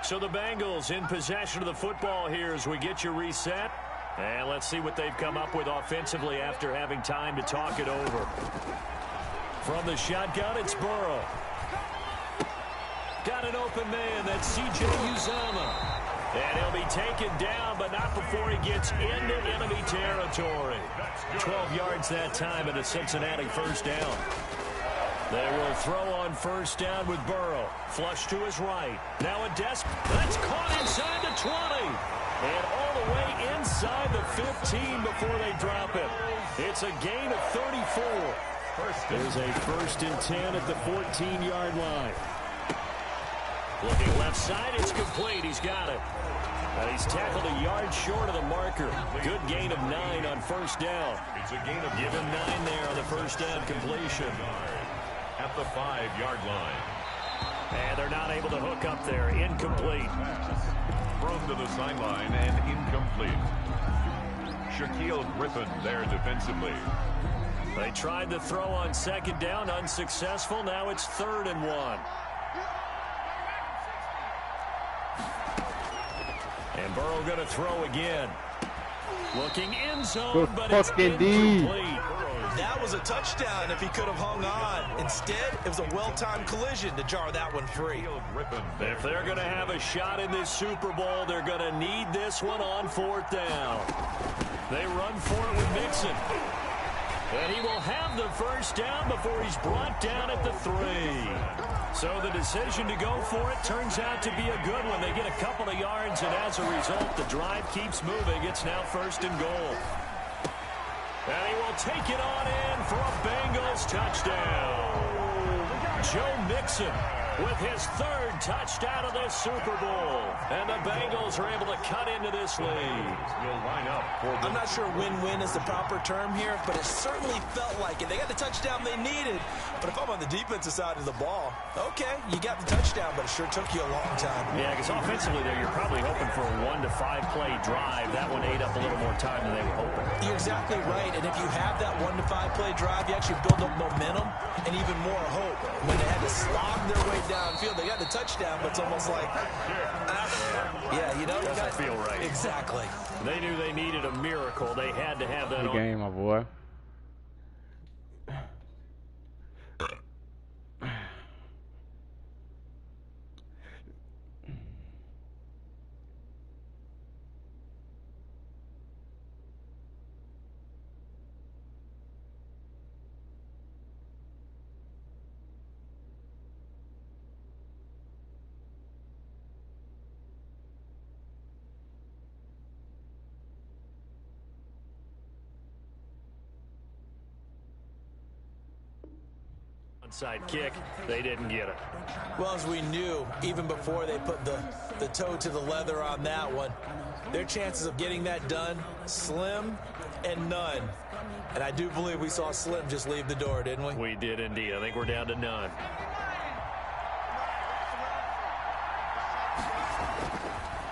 So the Bengals in possession of the football here as we get you reset. And let's see what they've come up with offensively after having time to talk it over. From the shotgun, it's Burrow. Got an open man. That's C.J. Uzomah. And he'll be taken down, but not before he gets into enemy territory. 12 yards that time and a Cincinnati first down. They will throw on first down with Burrow. Flush to his right. Now a that's caught inside the 20. And all the way inside the 15 before they drop it. It's a gain of 34. There's a 1st and 10 at the 14-yard line. Looking left side, it's complete. He's got it. And he's tackled a yard short of the marker. Good gain of 9 on first down. It's a gain of Give him 9 there on the first down completion. at the 5-yard line. And they're not able to hook up there. Incomplete. Thrown to the sideline and incomplete. Shaquille Griffin there defensively. They tried the throw on second down, unsuccessful. Now it's 3rd and 1. And Burrow going to throw again. Looking end zone, but it's incomplete. That was a touchdown if he could have hung on. Instead, it was a well-timed collision to jar that one free. If they're going to have a shot in this Super Bowl, they're going to need this one on 4th down. They run for it with Mixon. And he will have the first down before he's brought down at the 3. So the decision to go for it turns out to be a good one. They get a couple of yards, and as a result, the drive keeps moving. It's now 1st and goal. And he will take it on in for a Bengals touchdown. Joe Mixon with his 3rd touchdown of this Super Bowl. And the Bengals are able to cut into this lead. I'm not sure win-win is the proper term here, but it certainly felt like it. They got the touchdown they needed, but if I'm on the defensive side of the ball, okay, you got the touchdown, but it sure took you a long time. Yeah, because offensively there, you're probably hoping for a 1 to 5 play drive. That one ate up a little more time than they were hoping. You're exactly right, and if you have that 1 to 5 play drive, you actually build up momentum and even more hope. When they had to slog their way downfield, they got the touchdown, but it's almost like, yeah, you know, doesn't feel right. Exactly. They knew they needed a miracle. They had to have that Good game, my boy. Onside kick, they didn't get it. Well, as we knew, even before they put the toe to the leather on that one, their chances of getting that done, slim and none. And I do believe we saw Slim just leave the door, didn't we? We did indeed. I think we're down to none.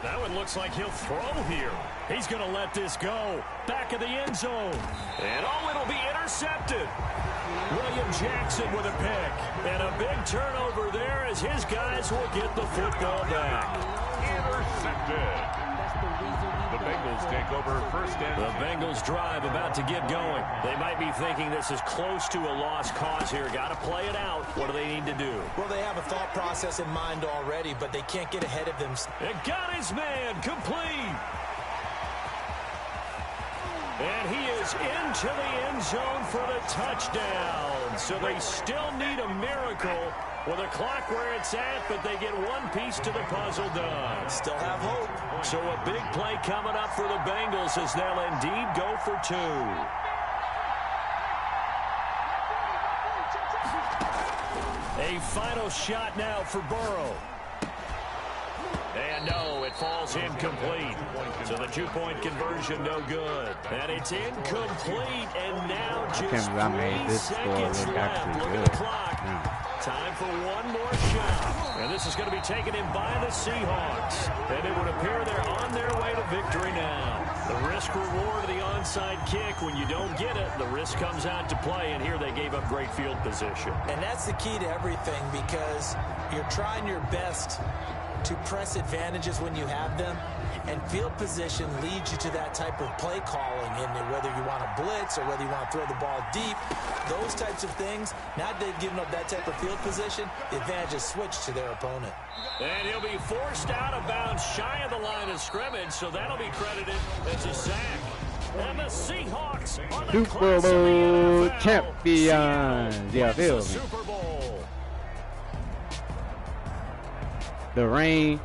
That one looks like he'll throw here. He's going to let this go. Back of the end zone. And oh, it'll be intercepted. William Jackson with a pick. And a big turnover there as his guys will get the football back. Intercepted. The Bengals take over first and The Bengals drive about to get going. They might be thinking this is close to a lost cause here. Got to play it out. What do they need to do? Well, they have a thought process in mind already, but they can't get ahead of them. It got his man complete. And he is into the end zone for the touchdown. So they still need a miracle with a clock where it's at, but they get one piece to the puzzle done. Still have hope. So a big play coming up for the Bengals as they'll indeed go for two. A final shot now for Burrow. And no, it falls incomplete. So the two-point conversion no good. And it's incomplete, and now just 3 seconds left. Look at the clock. Time for one more shot. And this is going to be taken in by the Seahawks. And it would appear they're on their way to victory now. The risk-reward of the onside kick, when you don't get it, the risk comes out to play, and here they gave up great field position. And that's the key to everything, because you're trying your best to press advantages when you have them, and field position leads you to that type of play calling, and whether you want to blitz or whether you want to throw the ball deep, those types of things. Now they've given up that type of field position, the advantage is switched to their opponent. And he'll be forced out of bounds shy of the line of scrimmage, so that'll be credited as a sack. And the Seahawks are the Super Bowl champions. Yeah, feel me. Super Bowl. The reign.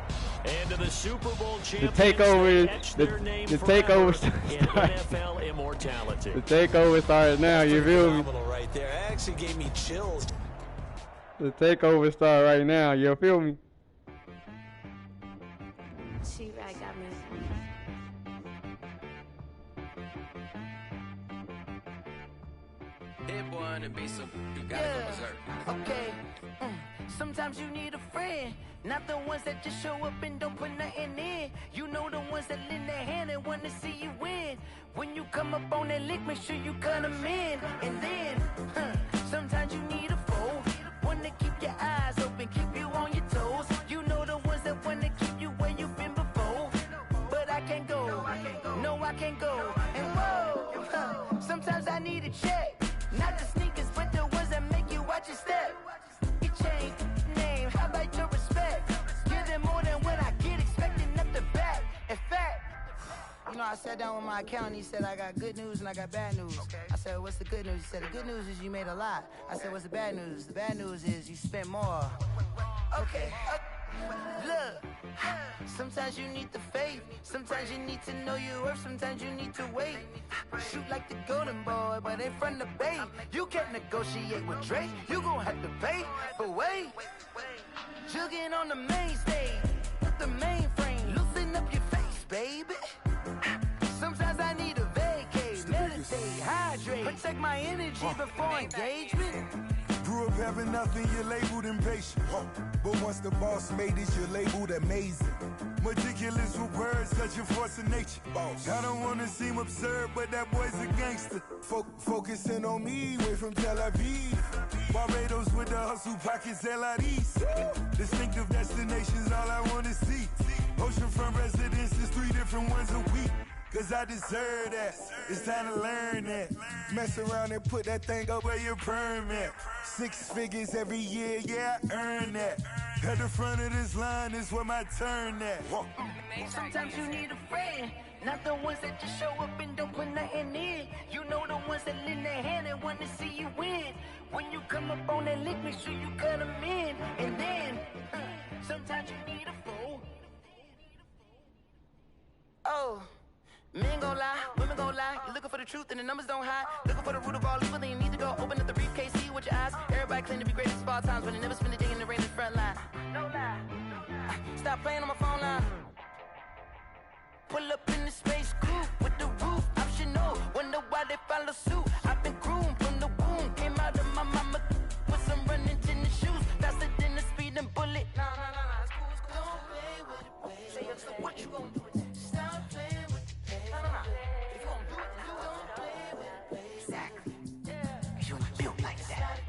And to the Super Bowl The takeover. The takeover NFL immortality. The takeover started now. You feel me? Right there, it actually gave me chills. The takeover started right now. You feel me? She-Rag got me. Hit boy on the beat, so you gotta go berserk. Okay. Sometimes you need a friend, not the ones that just show up and don't put nothing in. You know the ones that lend their hand and want to see you win. When you come up on that lick, make sure you cut them in. And then, sometimes you need a foe, one to keep your eyes open, keep you on your toes. You know the ones that want to keep you where you've been before. But I can't go, no I can't go. And whoa, sometimes I need a check, not the sneakers, but the ones that make you watch your step. You change name, how about your respect? Give them more than what I get, expecting nothing back. In fact, you know, I sat down with my accountant. He said, I got good news and I got bad news. I said, what's the good news? He said, the good news is you made a lot. I said, what's the bad news? The bad news is you spent more. Okay. Look, sometimes you need the faith. Sometimes you need to know your worth. Sometimes you need to wait. Shoot like the golden boy, but in front of Bay. You can't negotiate with Drake. You gon' have to pay. But wait, jugging on the main stage with the mainframe. Loosen up your face, baby. Sometimes I need a vacate, meditate, hydrate, protect my energy before engagement. Grew up having nothing, you're labeled impatient. But once the boss made it, you're labeled amazing. Meticulous with words, such a force of nature. I don't wanna seem absurd, but that boy's a gangster. Focusing on me, way from Tel Aviv. Barbados with the hustle pockets, LIDs. Distinctive destinations, all I wanna see. Oceanfront residences, 3 different ones a week. Cause I deserve that, it's time to learn that. Mess around and put that thing up where your permit. 6 figures every year, yeah, I earn that. At the front of this line is where my turn at. Sometimes you need a friend, not the ones that just show up and don't put nothing in. You know the ones that lend their hand and want to see you win. When you come up on that lick, make sure you cut them in. And then, sometimes you need a fool. Oh. Men gon' lie, women gon' lie. You're looking for the truth and the numbers don't hide. Looking for the root of all evil, then you need to go open up the briefcase, see with your eyes. Everybody claim to be greatest of all times, but they never spend a day in the rain in the front line. No lie. Stop playing on my phone line. Pull up in the space coupe with the roof optional. Wonder why they follow suit. I've been groomed from the womb. Came out of my mama with some running tennis shoes. Faster than the speeding bullet. Nah, it's cool, it's cool. Don't play with it, baby. Say so what you gon' do? Stop playing with it. If you gon' do it, then don't play with it, baby. Exactly. Cause you ain't built like that.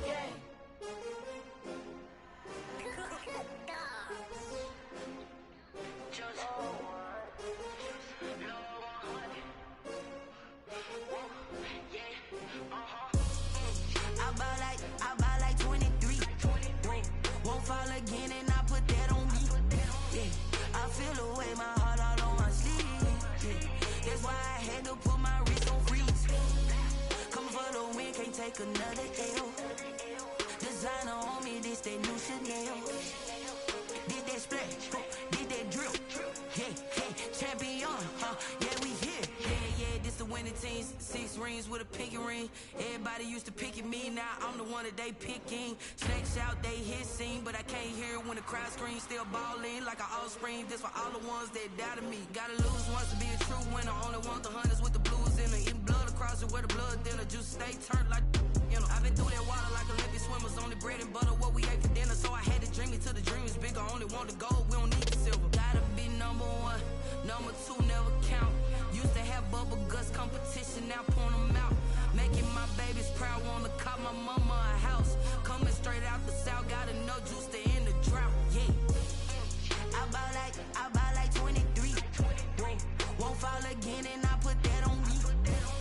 take another L. Designer on me, this that new Chanel. Did that splash, did that drill. Yeah, champion, yeah, we here. Yeah, this the winning team. 6 rings with a pinky ring. Everybody used to pick at me, now I'm the one that they picking. Snakes out, they hit scene, but I can't hear it when the crowd screams. Still balling like an offspring. This for all the ones that doubted me. Gotta lose once to be a true winner. Only want the hunters with the blues in it. Eating blood across it where the blood dinner. Juice stay turned like, you know. I've been through that water like Olympic swimmers. Only bread and butter, what we ate for dinner. So I had to dream it till the dream is bigger. Only want the gold, we don't need the silver. Gotta be number 1, number 2 never count. Used to have bubble guts competition, now point them out. Making my babies proud, wanna cop my mama a house. Coming straight out the south, gotta know juice to end the drought. Yeah, I buy like 23. Won't fall again and I put that on me.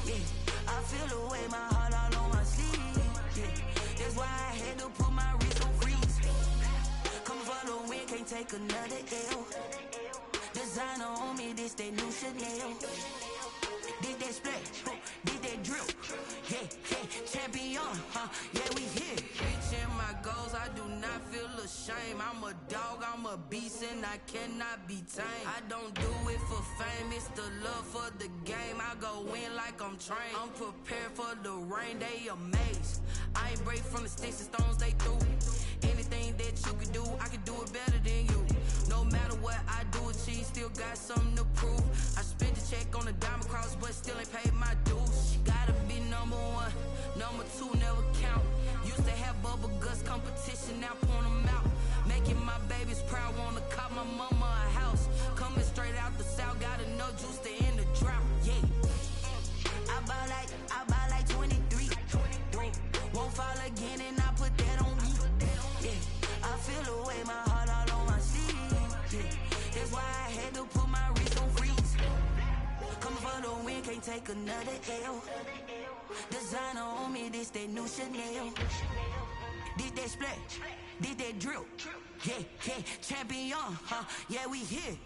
Yeah, I feel the way, my heart all on my sleeve. Yeah, that's why I had to put my wrist on freeze. Come for the win, can't take another L. Designer on me, this that new Chanel. Did that splash, did that drill. Yeah, champion, yeah, we here. Reaching my goals, I do not feel ashamed. I'm a dog, I'm a beast, and I cannot be tamed. I don't do it for fame, it's the love for the game. I go in like I'm trained. I'm prepared for the rain, they amazed. I ain't break from the sticks and stones they threw. Anything that you can do, I can do it better than you. No matter what I do, achieve, still got something to prove. I spent the check on the diamond cross, but still ain't paid my dues. Gotta be number 1, number 2 never count. Used to have bubble guts competition, now point them out. Making my babies proud, wanna cop my mama a house. Coming straight out the south, gotta know juice to end the drought. Yeah, I buy like 23. Won't fall again and I put that on me. Yeah, I feel the way, my heart all on my sleeve. Yeah, that's why I had to put my wrist on freeze. Coming for the win, can't take another L. Designer on me, this that new Chanel. Did that splash, did that drill. Yeah, champion, yeah, we here.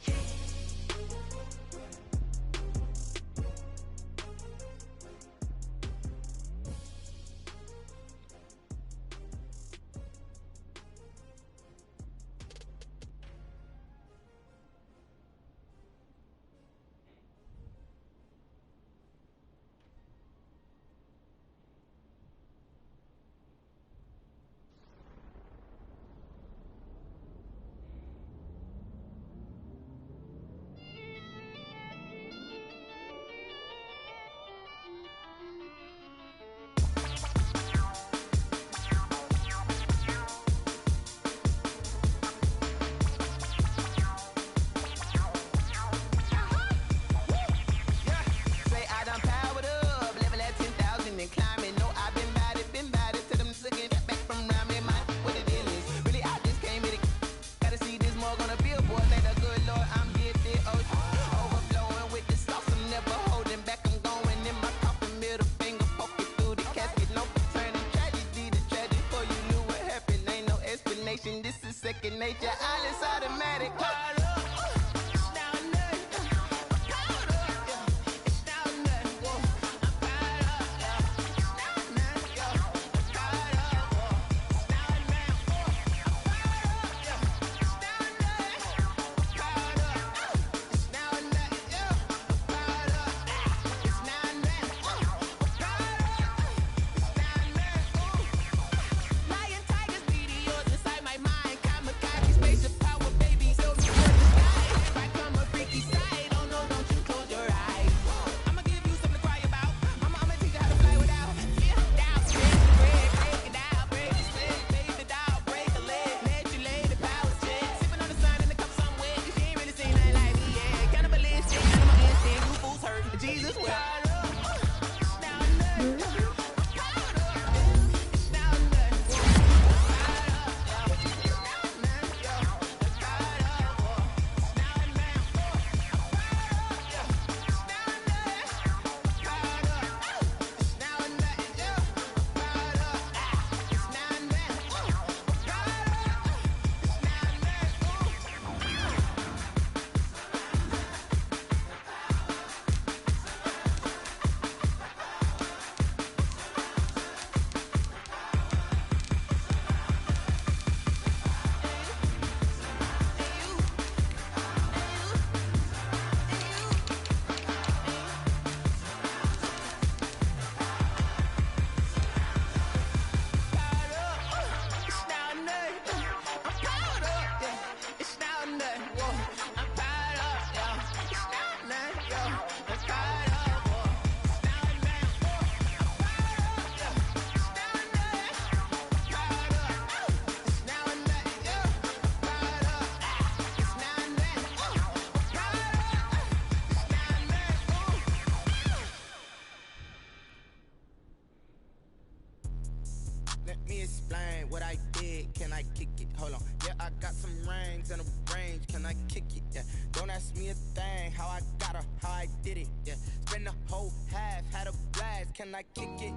can I kick it? Hold on. Yeah, I got some rings and a range, can I kick it? Yeah, don't ask me a thing, how I got her, how I did it. Yeah, spend the whole half, had a blast, can I kick it?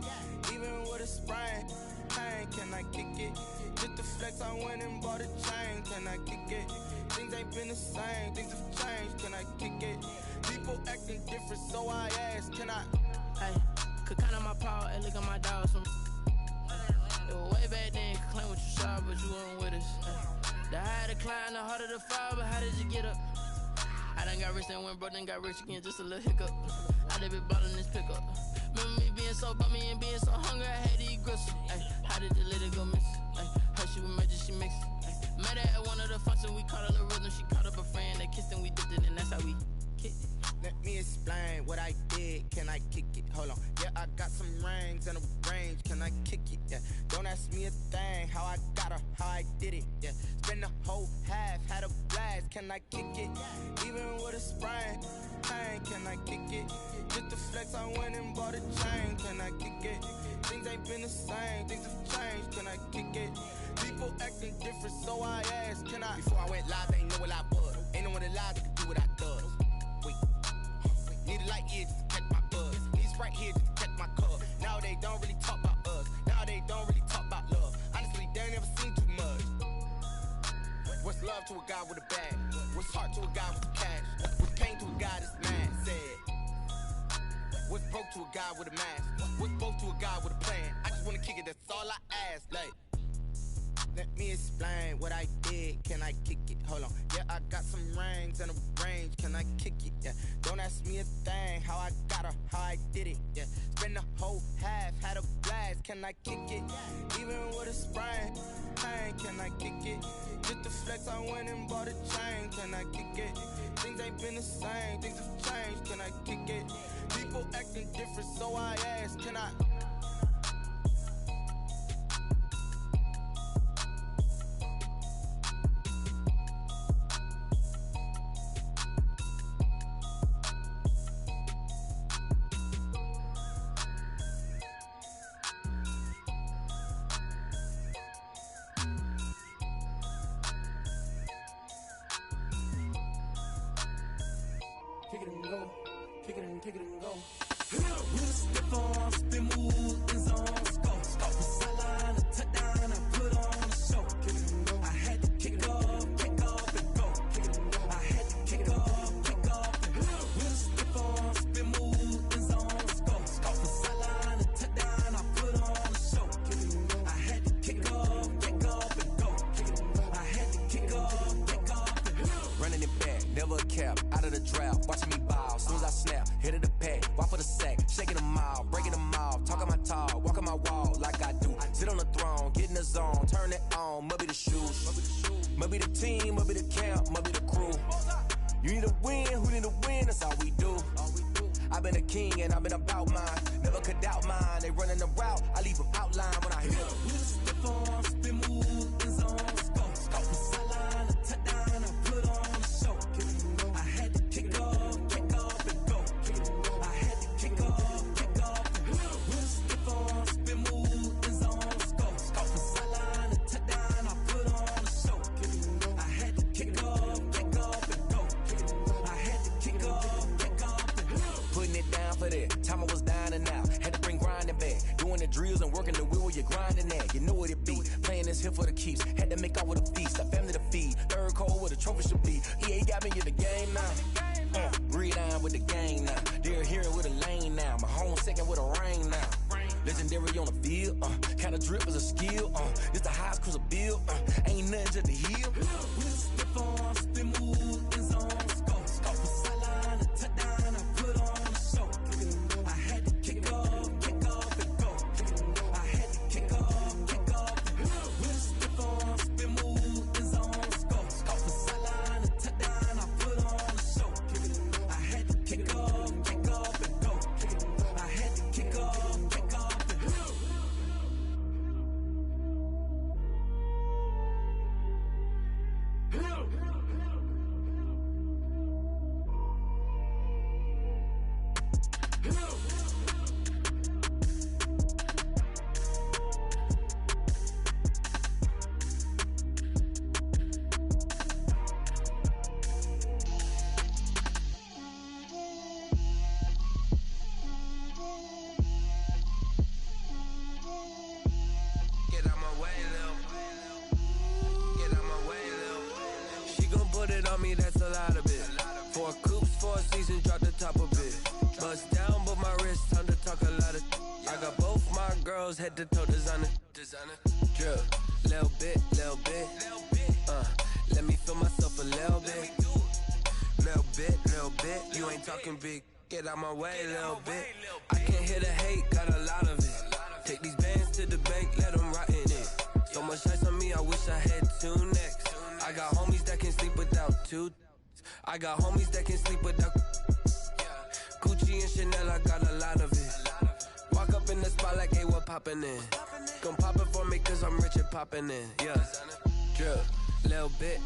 Even with a sprain, pain, can I kick it? Just the flex, I went and bought a chain, can I kick it? Things ain't been the same, things have changed, can I kick it? People acting different, so I ask, can I? Hey, could count on my power and look at my dogs from. It was way back then, could claim what you saw, but you weren't with us. The higher the climb, the harder the fall, but how did you get up? I done got rich, then went broke, then got rich again, just a little hiccup. I done been ballin' this pickup. Remember me being so bummy and being so hungry, I had to eat gristle. Ay, how did the little go miss? Ay, her she was major, she mixed. Met her at one of the functions, we caught a little rhythm, she caught up a friend, they kissed and we dipped it, and that's how we kicked it. Let me explain what I did, can I kick it? Hold on, yeah, I got some rings and a range, can I kick it? Yeah, don't ask me a thing, how I got her, how I did it. Yeah, spend the whole half, had a blast, can I kick it? Even with a sprain, pain, can I kick it? Just the flex, I went and bought a chain, can I kick it? Things ain't been the same, things have changed, can I kick it? People acting different, so I asked, can I? Before I went live, they ain't know what I was. Ain't no one alive that could do what I does. Wait, need a light here just to catch my buzz. Need Sprite here just to catch my cup. Now they don't really talk about us. Now they don't really talk about love. Honestly, they ain't never seen too much. What's love to a guy with a bag? What's heart to a guy with cash? What's pain to a guy that's mad? Said. What's broke to a guy with a mask? What's broke to a guy with a plan? I just wanna kick it, that's all I ask. Like, let me explain what I did, can I kick it? Hold on, yeah, I got some rings and a range, can I kick it? Yeah, don't ask me a thing, how I got her, how I did it. Yeah, spend the whole half, had a blast, can I kick it? Even with a sprain, pain, can I kick it? Just the flex, I went and bought a chain, can I kick it? Things ain't been the same, things have changed, can I kick it? People acting different, so I ask, can I? Kick it and go, kick it and go. With a stiff arm, spin move, in zone, scope. Off the sideline, a touchdown, I put on a show. I had to kick off and go. I had to kick off and go. With a stiff arm, spin move, in zone, scope. Off the sideline, a touchdown, I put on a show. I had to kick off and go. I had to kick off and go. Running it back, never a cap, out of the drought, watching me ball. Soon as I snap, hit of the pack, walk for the sack, shaking them all, breaking them off, talking my talk, walking my wall like I do. Sit on the throne, get in the zone, turn it on, maybe the shoes, maybe the team, maybe the camp, maybe the crew. You need a win, who need a win, that's all we do. I've been a king and I've been about mine, never could doubt mine. They running the route, I leave them outline when I hit them. With a stiff arm, spin move, in zone, scope. Off the sideline, a touchdown, I put on a show. I had to kick off and go. I had to kick off and go. With a stiff arm, spin move, in zone, scope. Off the sideline, a touchdown, I put on a show. I had to kick off and go. I had to kick off and go. Putting it down for that, time I was down and out. Had to bring grinding back, doing the drills and working the wheel where you're grinding at. You know what it be, playing this here for the keeps. Had to make off with a feast, a family to feed. Third cold where the trophy should be. EA got me in the game now. Breathe down with the gang now. They're here with a lane now. My home second with a rain now. Legendary on the field, kinda drip as a skill. It's the highest cruiser bill, ain't nothing just to heal. With a stiff arm, spin move, in zone, scope. Off the sideline, a touchdown, I put on a show. I had to kick off and go. I had to kick off and go. With a stiff arm, spin move, in zone, scope. Off the sideline, a touchdown, I put on a show. I had to kick off and go. I had to kick off and go. put it on me, that's a lot of it. 4 coops, 4 seasons, drop the top a bit. Bust down, but my wrist, time to talk a lot of. I got both my girls head to toe designer. Drip, little bit. Let me feel myself a little bit. Little bit. You ain't talking big. Get out my way, little bit. I can't hear the hate, got a lot of it. Take these bands to the bank, let them rot in it. So much ice on me, I wish I had 2 necks. I got homies that can sleep without 2. I got homies that can sleep without Gucci and Chanel, I got a lot of it. Walk up in the spot like, hey, what poppin' in? Gon' pop it for me cause I'm rich and poppin' in, yeah. Drip, little bit.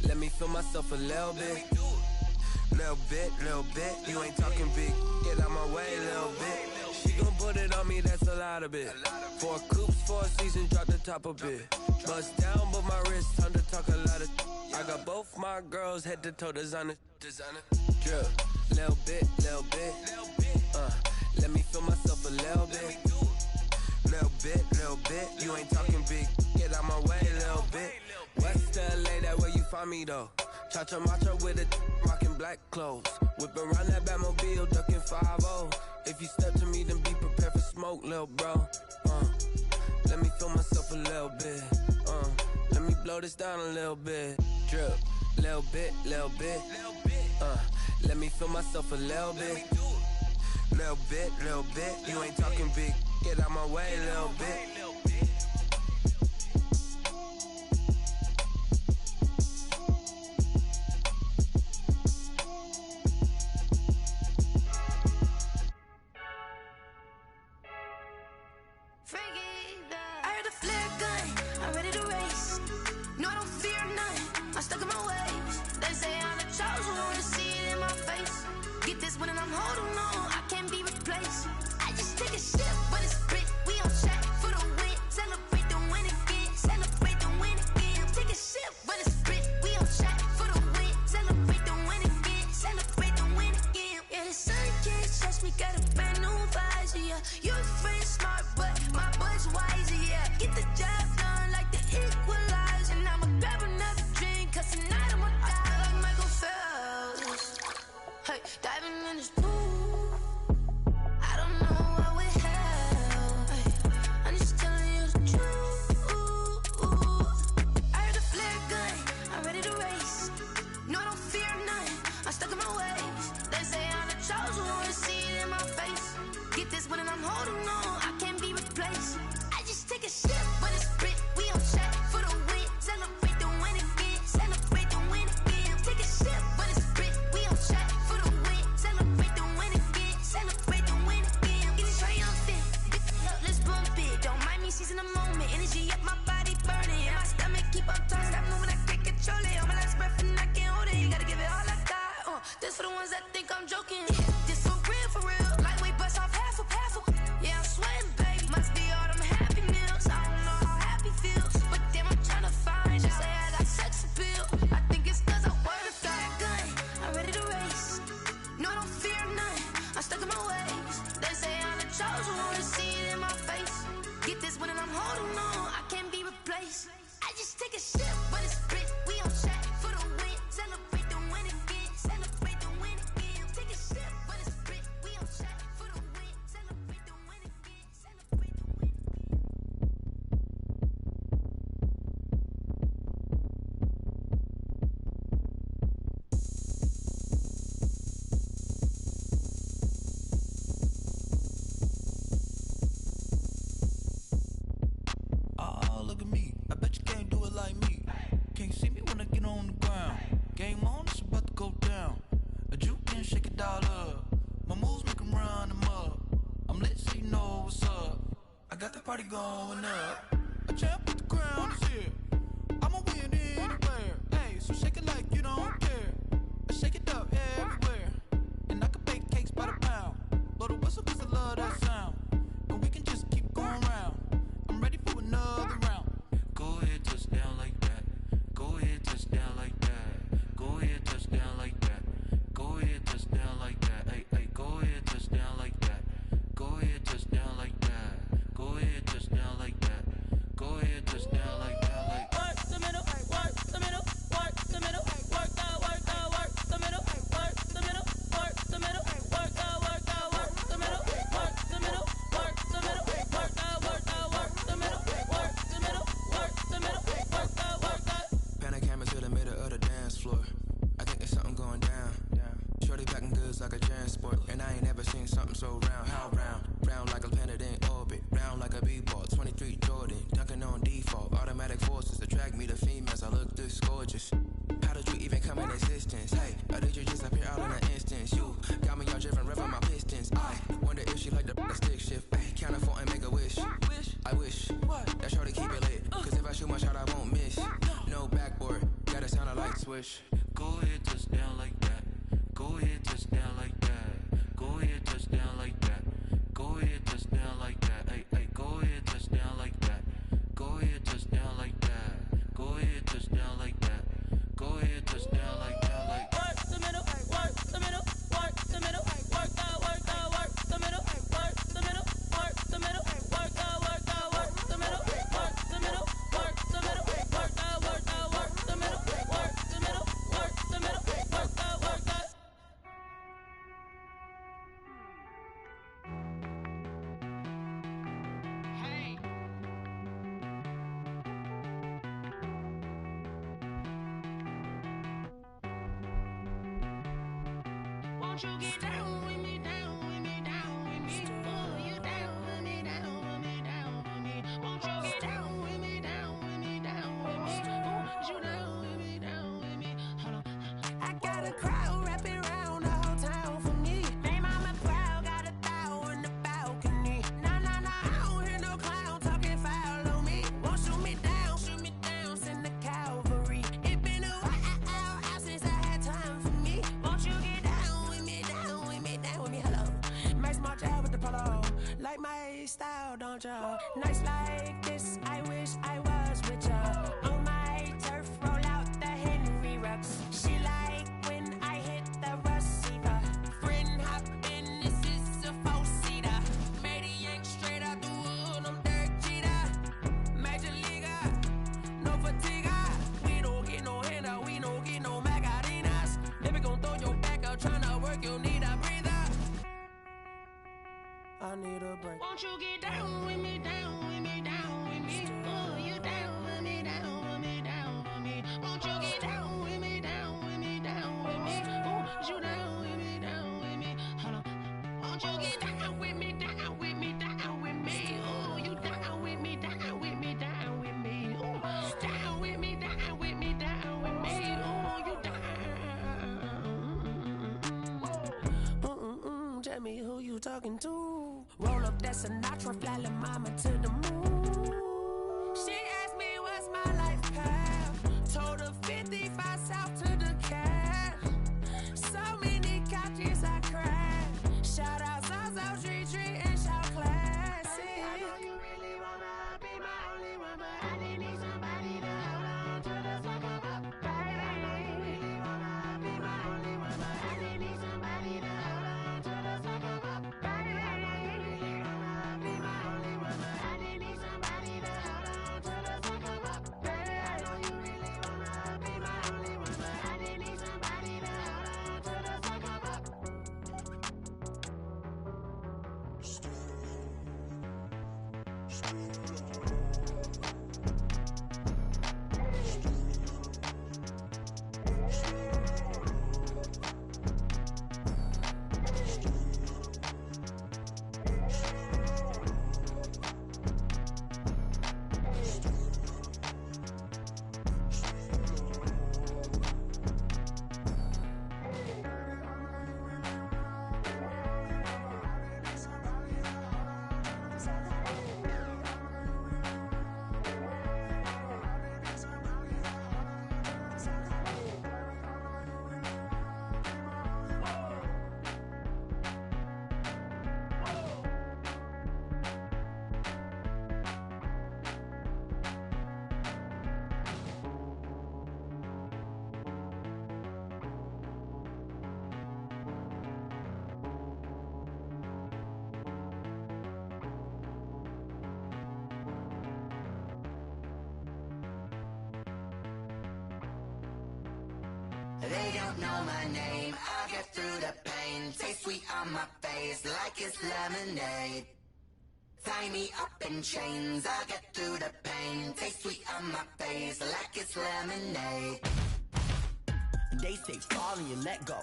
Let me feel myself a little bit. Little bit. You ain't talking big, get out my way, little bit. She gon' put it on me, that's a lot of it. 4 coops, 4 seasons, drop the top a bit. Bust down, but my wrist, time to talk a lot of. I got both my girls head to toe designer. Drip, little bit. Let me feel myself a little bit. Little bit. You ain't talking big, get out my way, little bit. West LA, that where you find me though. Cha-cha matcha with it, rockin' black clothes. Whippin' around that Batmobile, duckin' 5-0. If you step to me, then be prepared for smoke, lil' bro. Let me feel myself a little bit. Let me blow this down a little bit. Drip, little bit. Let me feel myself a little bit. Little bit. You ain't talking big, get out my way, little bit. I heard a flare gun, I'm ready to race. No, I don't fear none, I'm stuck in my ways. They say I'm the chosen one, to see it in my face. Get this one and I'm holding on, I can't be replaced. I just take a sip, but it's split, we on track for the win. Celebrate the win again, celebrate the win again. Take a sip, but it's split, we on track for the win. Celebrate the win again, celebrate the win again. Yeah, the sun can't touch me, got a brand new visor, yeah. Your friend smart, but my boy's wiser, yeah. Get the job done like the equalizer. And I'ma grab another drink, cause tonight I'ma die like Michael Phelps. Hey, diving in this pool, I don't know what would help. Hey, I'm just telling you the truth. I heard a flare gun, I'm ready to race. No, I don't fear none, I'm stuck in my ways. They say I'm the chosen one, to see it in my face. Get this one and I'm holding on, I can't be replaced. I just take a sip, but it's split, we on track for the win. Celebrate the win again, celebrate the win again. Take a sip, but it's split, we on track for the win. Celebrate the win again, celebrate the win again. Getting triumphant, let's bump it. Don't mind me seizing the moment, energy up my body burning. And my stomach keep on turning, stop moving, I can't control it. On my last breath and I can't hold it. You gotta give it all I got. This for the ones that think I'm joking. This for real. Lightweight bust off half a. Yeah, I'm sweating, baby. Must be all them happy meals. I don't know how happy feels, but damn, I'm tryna find you. Say I got sex appeal. I think it's cause I work that gun. I'm ready to race. No, I don't fear none. I'm stuck in my ways. They say I'm the chosen one, to see it in my face. Get this one and I'm holding on, I can't be replaced. I just take a sip, but it's split. We on track for the win. Celebrate the win again. Celebrate the win again. Take a sip, but it's split. We on track for the win. Celebrate the win again. Celebrate the win Oh, look at me. I bet you can't do it like me. Can't see me when I get on the ground. Game on, it's about to go down. A juke and shake it all up. My moves make 'em run them up. I'm lit so you know what's up. I got the party going up. A champ with the crown is here. I'ma win anywhere. Hey, so shake it like you don't care. I shake it up everywhere. And I can bake cakes by the pound. Blow the whistle cause I love that sound. And we can just keep going round. I'm ready for another round. Go ahead, touch down like that. Go ahead, touch down like that. Go ahead, touch down like that. Go ahead, touch down like that. Hey, go ahead, touch down like that. Go ahead, touch down like that. Go ahead, touch down like that. Go ahead, touch down like that. something so round, how round? Round like a planet in orbit, round like a b-ball, 23 Jordan, dunking on default. Automatic forces attract me to females, I look this gorgeous. How did you even come in existence? Hey, or did you just appear out in an instance? You got me all driven, revving my pistons. I wonder if she like the stick shift. Ay, count a 4 and make a wish. I wish that shorty keep it lit. Cause if I shoot my shot, I won't miss. No backboard, gotta sound a light switch. Go ahead, touch down like that. Go ahead, touch down like that. Go ahead, touch down like that. Go ahead, touch down like that. Hey, hey, go ahead, touch down like that. Go ahead, touch down like that. Go ahead, touch down like that. Go ahead, touch down like that. Like work the middle, work the middle, work the middle, work the middle, work the middle, work the middle, work the middle, work the middle, work the middle, work the middle, work the middle, work the middle, work the. Hey. Won't you get down with me, down with me, down with me? Oh, you down with me, down with me, down with me? Won't you get down with me, down with me, down with me? Oh, you down with me, down with me? Hold on. I got a crowd wrapping around the whole town for me. They mama proud, got a thou in the balcony. Nah, nah, nah, I don't hear no clown talking foul on me. Won't shoot me down, send the cavalry. It been a while since I had time for me. Won't you get down with me, down with me, down with me? Hello. Max March out with the polo. Like my style, don't ya? Nights like this, I wish I was with ya. On my turf, roll out the Henry Rux. She like when I hit the receiver. Friend hop in, this is a four-seater. Made a yank straight out the wood, I'm Derek Jeter. Major leaguer, no fatigue. We don't get no handout, we don't get no Magarinas. Baby gon' throw your back out, tryna work, you need a breather. I need a break. Won't you get down with me, down with me, down with me? Oh, you down with me, down with me, down with me? Won't you get down with me, down with me, down with me? Oh, you down with me, down with me? Hold on. Won't you get down with me, down with me, down with me? Oh, you down with me, down with me, down with me? Oh, down with me, down with me, down with me? Oh, you down. Tell me who you talking to. Roll up that Sinatra, fly la mama to the moon. She asked me what's my life path. Told her 55 south to the cat. So many couches I crashed. Shout out South Street and shout classic. I know you really wanna be my only one, but I didn't need somebody to hold on to the second up. Baby, I know you really wanna be my only one, but I didn't need somebody to hold on to the second up. Baby, I know you really wanna be my only one, but I didn't need somebody to hold on to the second up. Baby, I know you really wanna be my only one, but I didn't need somebody to hold on to the second up. They don't know my name, I get through the pain. Taste sweet on my face like it's lemonade. Tie me up in chains, I get through the pain. Taste sweet on my face like it's lemonade. They stay falling, you let go.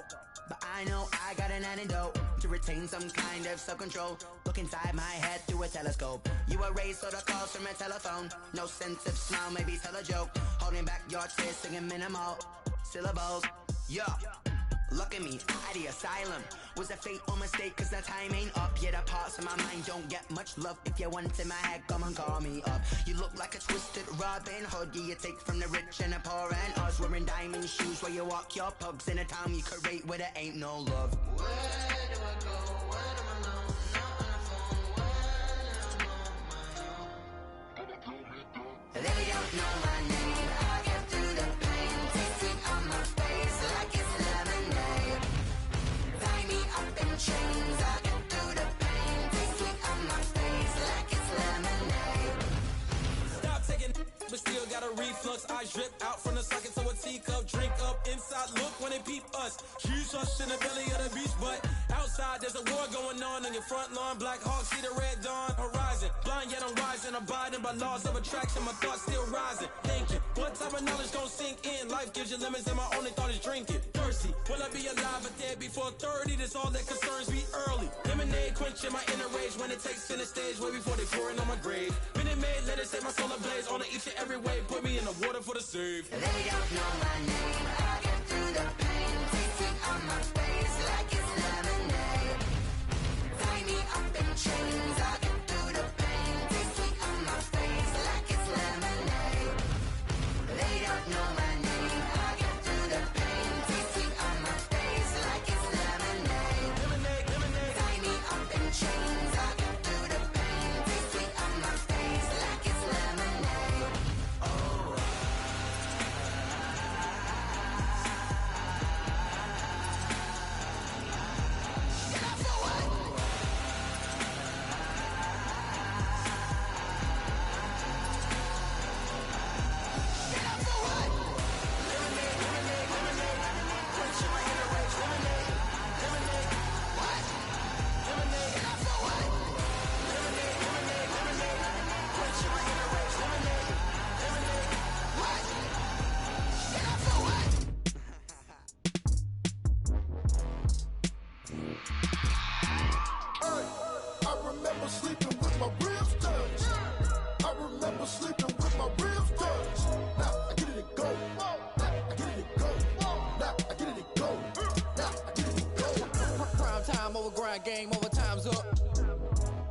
But I know I got an antidote to retain some kind of self-control. Look inside my head through a telescope. You erase all the calls from a telephone. No sense of smile, maybe tell a joke. Holding back your tears, singing minimal syllables. Yeah. Look at me, at the asylum. Was a fate or mistake, cause the time ain't up. Yet the parts of my mind don't get much love. If you want in my head, come and call me up. You look like a twisted Robin Hood. Yeah, you take from the rich and the poor and us. Wearing diamond shoes where you walk your pugs. In a town you create where there ain't no love. Where do I go? When I'm alone? Not on the phone. When I'm on my own. They don't know my name. I get through the pain. Taste sweet on my face like it's lemonade. Tie me up in chains. I get through the pain. Taste sweet on my face like it's lemonade. Stop taking, but still got a reflux. Eyes drip out from the socket to a teacup. Drink up inside, look when they peep us. Shoes us in the belly of the beach, but outside there's a war going on your front lawn. Black Hawk, see the red dawn horizon. Blind yet I'm rising, abiding by laws of attraction. My thoughts still rising. Thinking, what type of knowledge gon' sink in? Life gives you lemons and my only thought is drinking. Thirsty, will I be alive or dead before 30? That's all that concerns me early. Lemonade quenching my inner rage when it takes center stage way before they pour it on my grave. Minute Maid, let it set my soul ablaze on each and every way. Put me in the water for the save. They don't know my name. I get through the pain. Taste sweet on my face like it's lemonade. Tie me up in chains. I get through the pain. Taste sweet on my face like it's lemonade. They don't know my name. I get through the pain. Taste sweet on my face like it's lemonade. Tie me up in chains. I get through the pain. Taste sweet on my face like it's lemonade. Oh. I remember sleeping with my ribs touched. I remember sleeping with my ribs touched. Now I get it to go. Now I get it to go. Now I get it to go. Now I get it to go. Prime time over grind game, over time's up.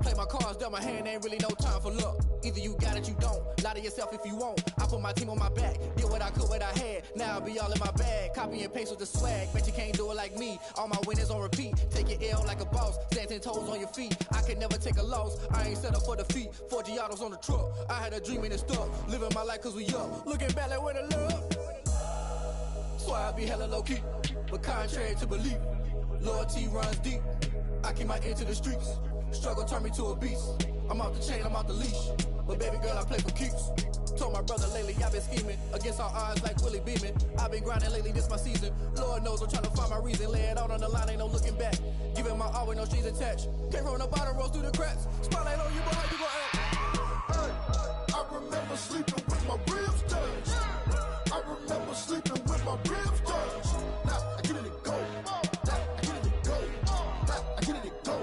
Play my cards, dealt my hand, ain't really no time for luck. Either you got it, you don't. Lie to yourself if you won't. I put my team on my back, did what I could, what I had. Now I'll be all in my bag. Copy and paste with the swag. Bet you can't do it like me. All my winners on repeat. Take your L like a boss. Stand 10 toes on your feet. I can never take a loss. I ain't set up for defeat. 4 Giottos on the truck. I had a dream and it stuck. Living my life cause we up. Looking back like where the love. So I be hella low key. But contrary to belief, loyalty runs deep. I keep my ear to the streets. Struggle turned me to a beast. I'm off the chain, I'm off the leash. But baby girl, I play for keeps. Told my brother lately, I've been scheming against all odds like Willie Beeman. I've been grinding lately, this my season. Lord knows I'm trying to find my reason. Lay it out on the line, ain't no looking back. Giving my all with no strings attached. Came from the bottom, rose through the cracks. Spotlight on you, but how you gon' act? Hey, I remember sleeping with my ribs touched. I remember sleeping with my ribs touched. Now I get it to go. Now I get it to go. Now I get it to go.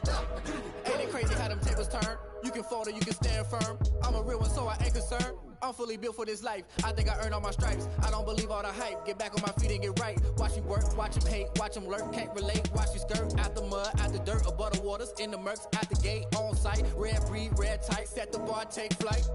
Now I get it to go. Ain't it crazy how them tables turn? You can fold or you can stand firm. I'm a real one, so I ain't concerned. I'm fully built for this life. I think I earned all my stripes. I don't believe all the hype. Get back on my feet and get right. Watch you work, watch him hate, watch him lurk. Can't relate, watch you skirt. Out the mud, out the dirt, above the waters, in the murks, out the gate, on site. Red breed, red tight, set the bar, take flight.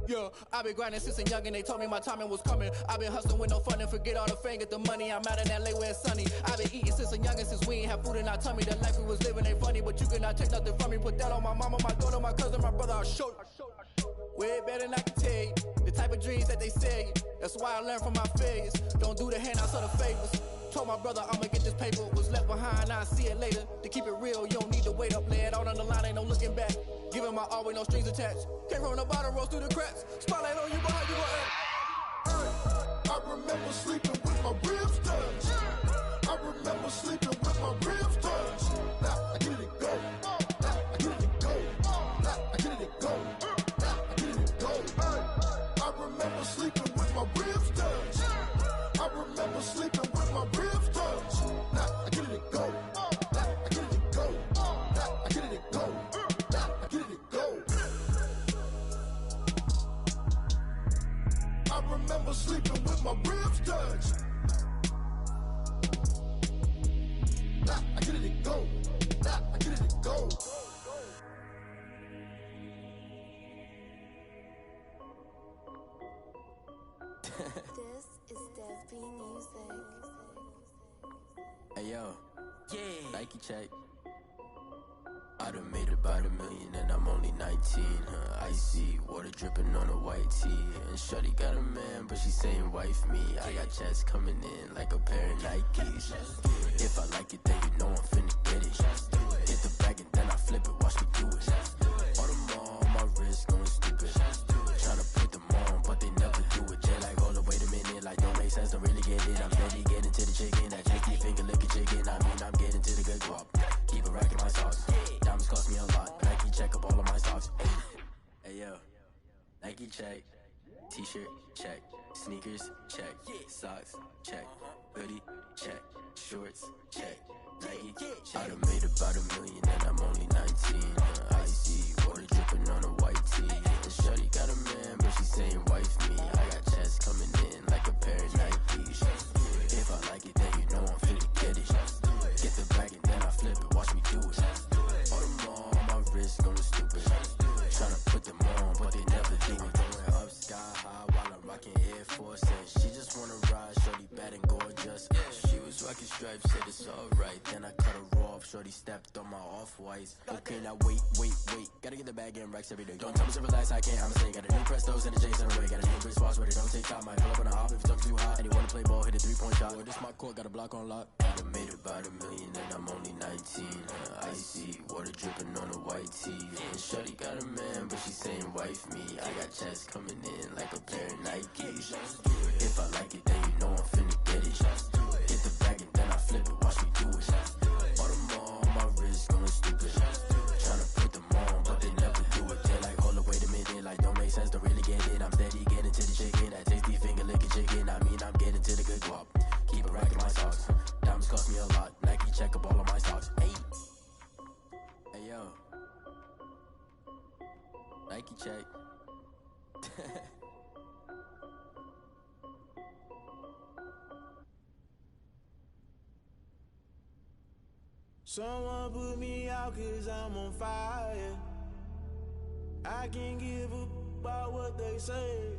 Yeah, I've been grinding since a young and they told me my timing was coming. I've been hustling with no fun and forget all the fame, get the money. I'm out in LA where it's sunny. I've been eating since a youngin', since we ain't have food in our tummy. The life we was living ain't funny, but you cannot take nothing from me. Put that on my mama, my daughter, my cousin, my brother, I'll show you. Way better than I can tell you. The type of dreams that they sell you. That's why I learned from my failures. Don't do the handouts or the favors. Told my brother I'ma get this paper. Was left behind, I'll see it later. To keep it real, you don't need to wait up. Lay it out on the line, ain't no looking back. Giving my all with no strings attached. Came from the bottom, rose through the cracks. Spotlight on you, but how you gon' act? I remember sleeping with my ribs touched. I remember sleeping with my ribs touched. Now I get it to go. Now I get it to go. Now I get it to go. Now I get it to go. I remember sleeping with my ribs touched. I remember sleeping with my Nike check. I done made about $1 million and I'm only 19. Icy water dripping on a white tee. And shorty got a man, but she saying wife me. I got checks coming in like a pair of Nikes. If I like it, then you know I'm finna get it. Hit the bag and then I flip it, watch me do it. All them on my wrist going stupid. Tryna put them on, but they never do it. Jay like, hold up, wait a minute, like don't make sense, don't really get it. I'm steady getting to the chicken, that tricky finger licking chicken. I mean, I'm getting to the good guap. Keep it racking my socks. Diamonds cost me a lot. Nike check up all of my stocks. Hey yo, Nike check. T-shirt check. Sneakers check. Socks check. Hoodie check. Shorts check. Nike I done made about $1 million and I'm only 19. Icy water dripping on a white tee. And shorty got a man, but she saying wife me. I got checks coming in like a pair of Nikes. If I like it, then you know I'm finna get it. Get the bag and then I flip it, watch me do it. All them on my wrist going stupid. Tryna put them on, but they never do it. Going up sky high while I'm rocking Air Force. She just wanna ride, shorty bad and gorgeous. She was rocking stripes, said it's alright. Then I cut her off, shorty stepped on my off-whites. Okay, now wait. Gotta get the bag and racks every day. Don't tell me to relax, I can't, I'ma say. Got a new Prestos and a J's in a way. Got a new Chris Foss, but it don't take time. Might pull up on a hop if it's talking too hot. And you wanna play ball, hit a 3-point shot. Boy, this my court, got a block on lock. I done made about $1 million and I'm only 19. Icy water dripping on a white tee. And shorty got a man, but she saying wife me. I got checks coming in like a pair of Nikes. If I like it, then you know I'm finna get it. Hit the bag and then I flip it, watch me do it. All them on my wrist going stupid. Tryna put them on, but they never do it. They're like, hold up, wait a minute, like don't make sense, don't really get it. I'm steady getting to the chicken, that tasty finger licking chicken. I mean, I'm getting to the good guap. Keep it racking my socks. Diamonds cost me a lot. Nike check up all of my stocks. Hey yo, Nike check. Someone put me out 'cause I'm on fire. I can't give up about what they say.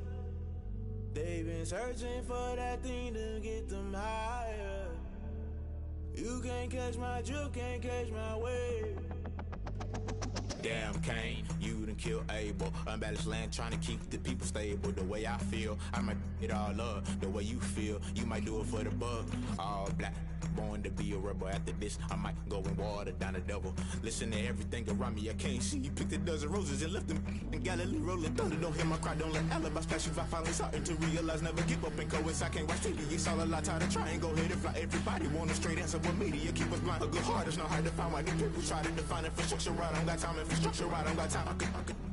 They've been searching for that thing to get them higher. You can't catch my drift, can't catch my wave. Damn, Kane, you done killed Abel. Unbalanced land, trying to keep the people stable. The way I feel, I might it all up. The way you feel, you might do it for the bug. All black, born to be a rebel. After this, I might go and water down the devil. Listen to everything around me, I can't see. You picked a dozen roses and left them in Galilee rolling thunder. Don't hear my cry, don't let alibis pass you. I finally starting to realize, never give up and coast. I can't watch TV, it's all a lot, time to try and go ahead and fly. Everybody want a straight answer, but media keep us blind. A good heart is not hard to find. Why the people try to define infrastructure right? I don't got time, infrastructure right, I don't got time. I could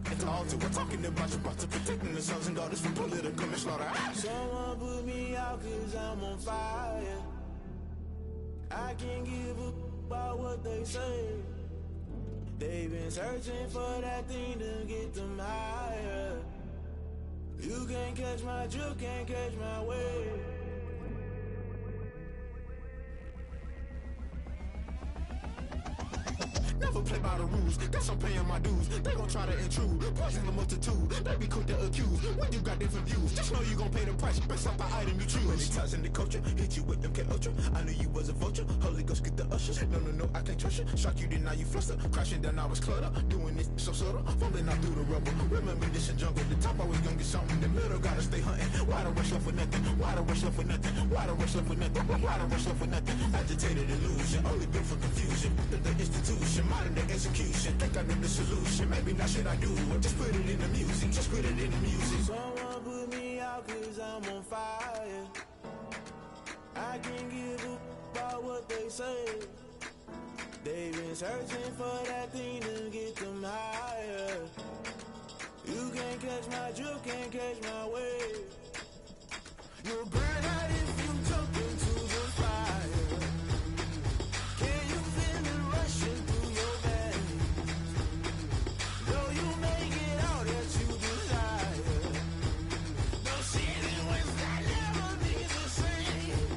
it's all to we're talking about you, about to protecting the sons and daughters from political slaughter. Someone put me out 'cause I'm on fire. I can't give up about what they say. They've been searching for that thing to get them higher. You can't catch my drift, can't catch my wave. Never play by the rules, guess I'm paying my dues. They gon' try to intrude, poison the multitude. They be quick to accuse, when you got different views. Just know you gon' pay the price, based off the item you choose. Many times in the culture, hit you with MK Ultra. I knew you was a vulture, Holy Ghost get the ushers. No, I can't trust you. Shock you, then now you fluster. Crashing down, I was clutter. Doing this so subtle, fumbling out through the rubble. Remember this in jungle, the top always gonna get something. The middle gotta stay hunting. Why the rush left with nothing? Why the rush left with nothing? Why the rush left with nothing? Why the rush left with nothing? Agitated illusion, only built for confusion. The institution, modern day execution. Think I know the solution. Maybe not should I do it? Just put it in the music. Just put it in the music. Someone put me out 'cause I'm on fire. I can't give up about what they say. They've been searching for that thing to get them higher. You can't catch my drift, can't catch my wave. You'll burn out if you jump into the fire. Can you feel it rushing through your veins? Though you make it out that you desire. No ceiling wins that never be the same.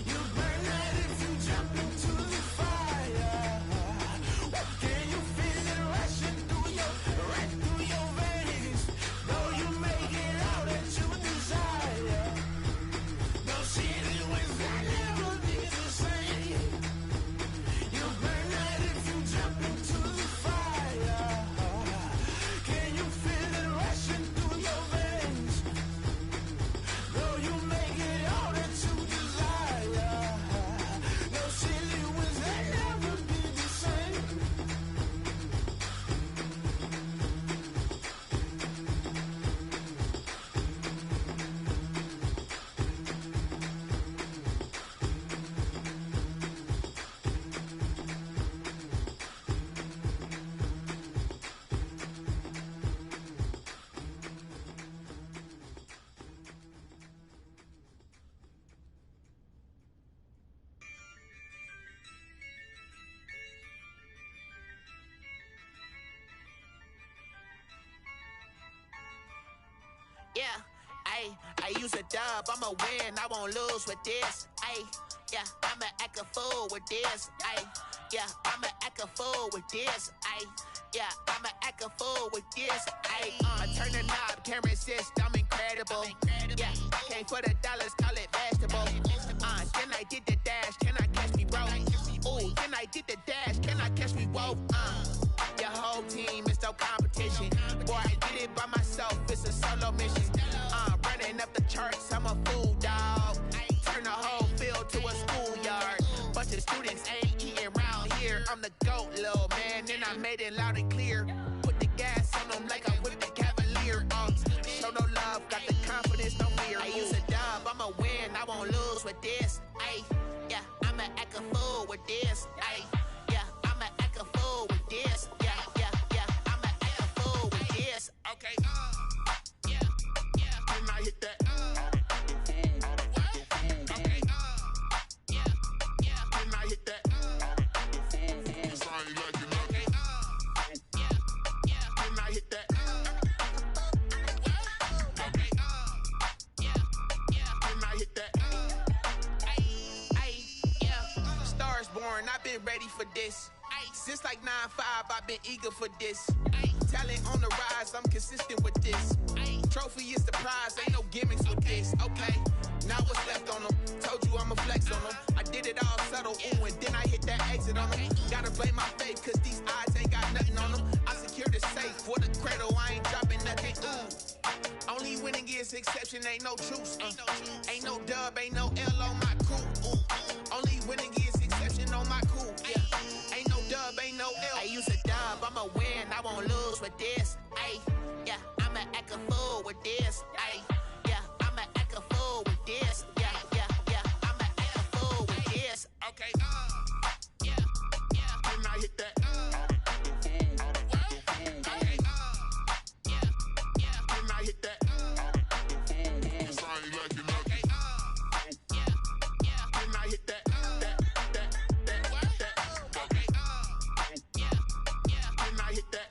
You burn out if you jump into the fire. Can you feel it rushing through your veins? Though you make it out that you desire. I use a dub, I'ma win, I won't lose with this. Ay, yeah, I'ma act a fool with this. Ay, yeah, I'ma act a fool with this. Ay, yeah, I'ma act a fool with this. Ay, I turn the knob, can't resist, I'm incredible. Yeah, came for the dollars, call it vegetable. Then I did the dash, can I catch me, bro? Ooh, then I did the dash, can I catch me, whoa? Your whole team is no competition. Boy, I did it by myself, it's a solo mission. Running up the charts, I'm a fool, dog. Turn the whole field to a schoolyard. Bunch of students ain't eating round here. I'm the GOAT, little man, and I made it loud and clear. Put the gas on them like I'm with the Cavalier. Show no love, got the confidence, no fear. I use a dub, I'ma win, I won't lose with this. Ay, yeah, I'ma act a fool with this. Ay, yeah, I'ma act a fool with this. Yeah, yeah, yeah, I'ma act a fool with this. Okay, yeah, yeah, then I hit that. Okay, yeah, yeah, then I hit that. Okay, yeah, yeah, then I hit that. Okay, yeah, yeah, then I hit that. Ay, yeah, stars born, I've been ready for this. Since like 9-5, I've been eager for this. Talent on the rise, I'm consistent with this. Trophy is the prize, ain't no gimmicks with this. Okay, now what's left on them? Told you I'ma flex on them. I did it all subtle, ooh, and then I hit that exit on them. Gotta blame my faith, cause these eyes ain't got nothing on them. I secured the safe for the cradle, I ain't dropping nothing, ooh. Only winning is exception, ain't no truce. Ain't no dub, ain't no L on my crew, ooh. Only winning is exception on my crew, yeah. Ain't no dub, ain't no L. I use a dub, I'ma win, I won't lose with this. Ay, yeah, I'ma act a fool with this. Ay, yeah, I'ma act a fool with this. Yeah, yeah, yeah, I'ma act a fool with this. Okay, yeah, yeah, then I hit that. Okay, yeah, yeah, then I hit that. Okay, yeah, yeah, then I hit that.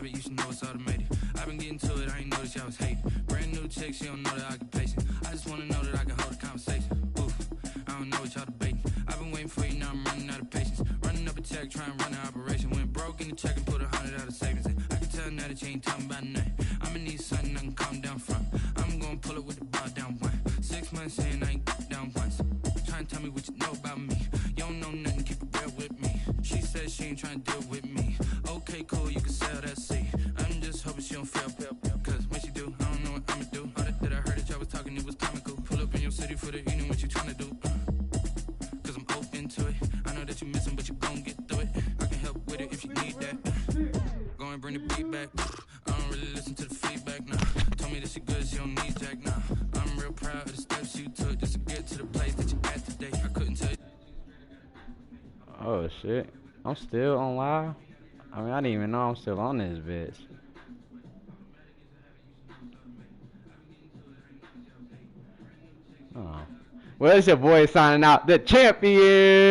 You should know it's automated. I've been getting to it, I ain't noticed y'all was hating. Brand new chick, she don't know the occupation. I just wanna know that I can hold a conversation. Oof, I don't know what y'all debating. I've been waiting for you, now I'm running out of patience. Running up a check, trying to run an operation. Went broke in the check and put 100 out of savings in. I can tell now that you ain't talking about nothing. I'ma need something I can calm down from. I'm gonna pull it with the bar down one. 6 months in, I ain't down once. Trying to tell me what you know about me. You don't know nothing, keep it real with me. She said she ain't trying to deal with me. Okay, cool, you can sell that seat. I'm just hoping she don't fail, cause when she do, I don't know what I'ma do. All that I heard that y'all was talking, it was comical. Pull up in your city for the evening, what you tryna do? Cause I'm open to it. I know that you missing, but you gon' get through it. I can help with it if you need that. Go and bring the beat back. I don't really listen to the feedback, nah. Told me that she good, she don't need jack, nah. I'm real proud of the steps you took just to get to the place that you at today. I couldn't tell you. Oh shit, I'm still on live? I mean, I didn't even know I'm still on this bitch. Oh. Well, it's your boy signing out, the champion.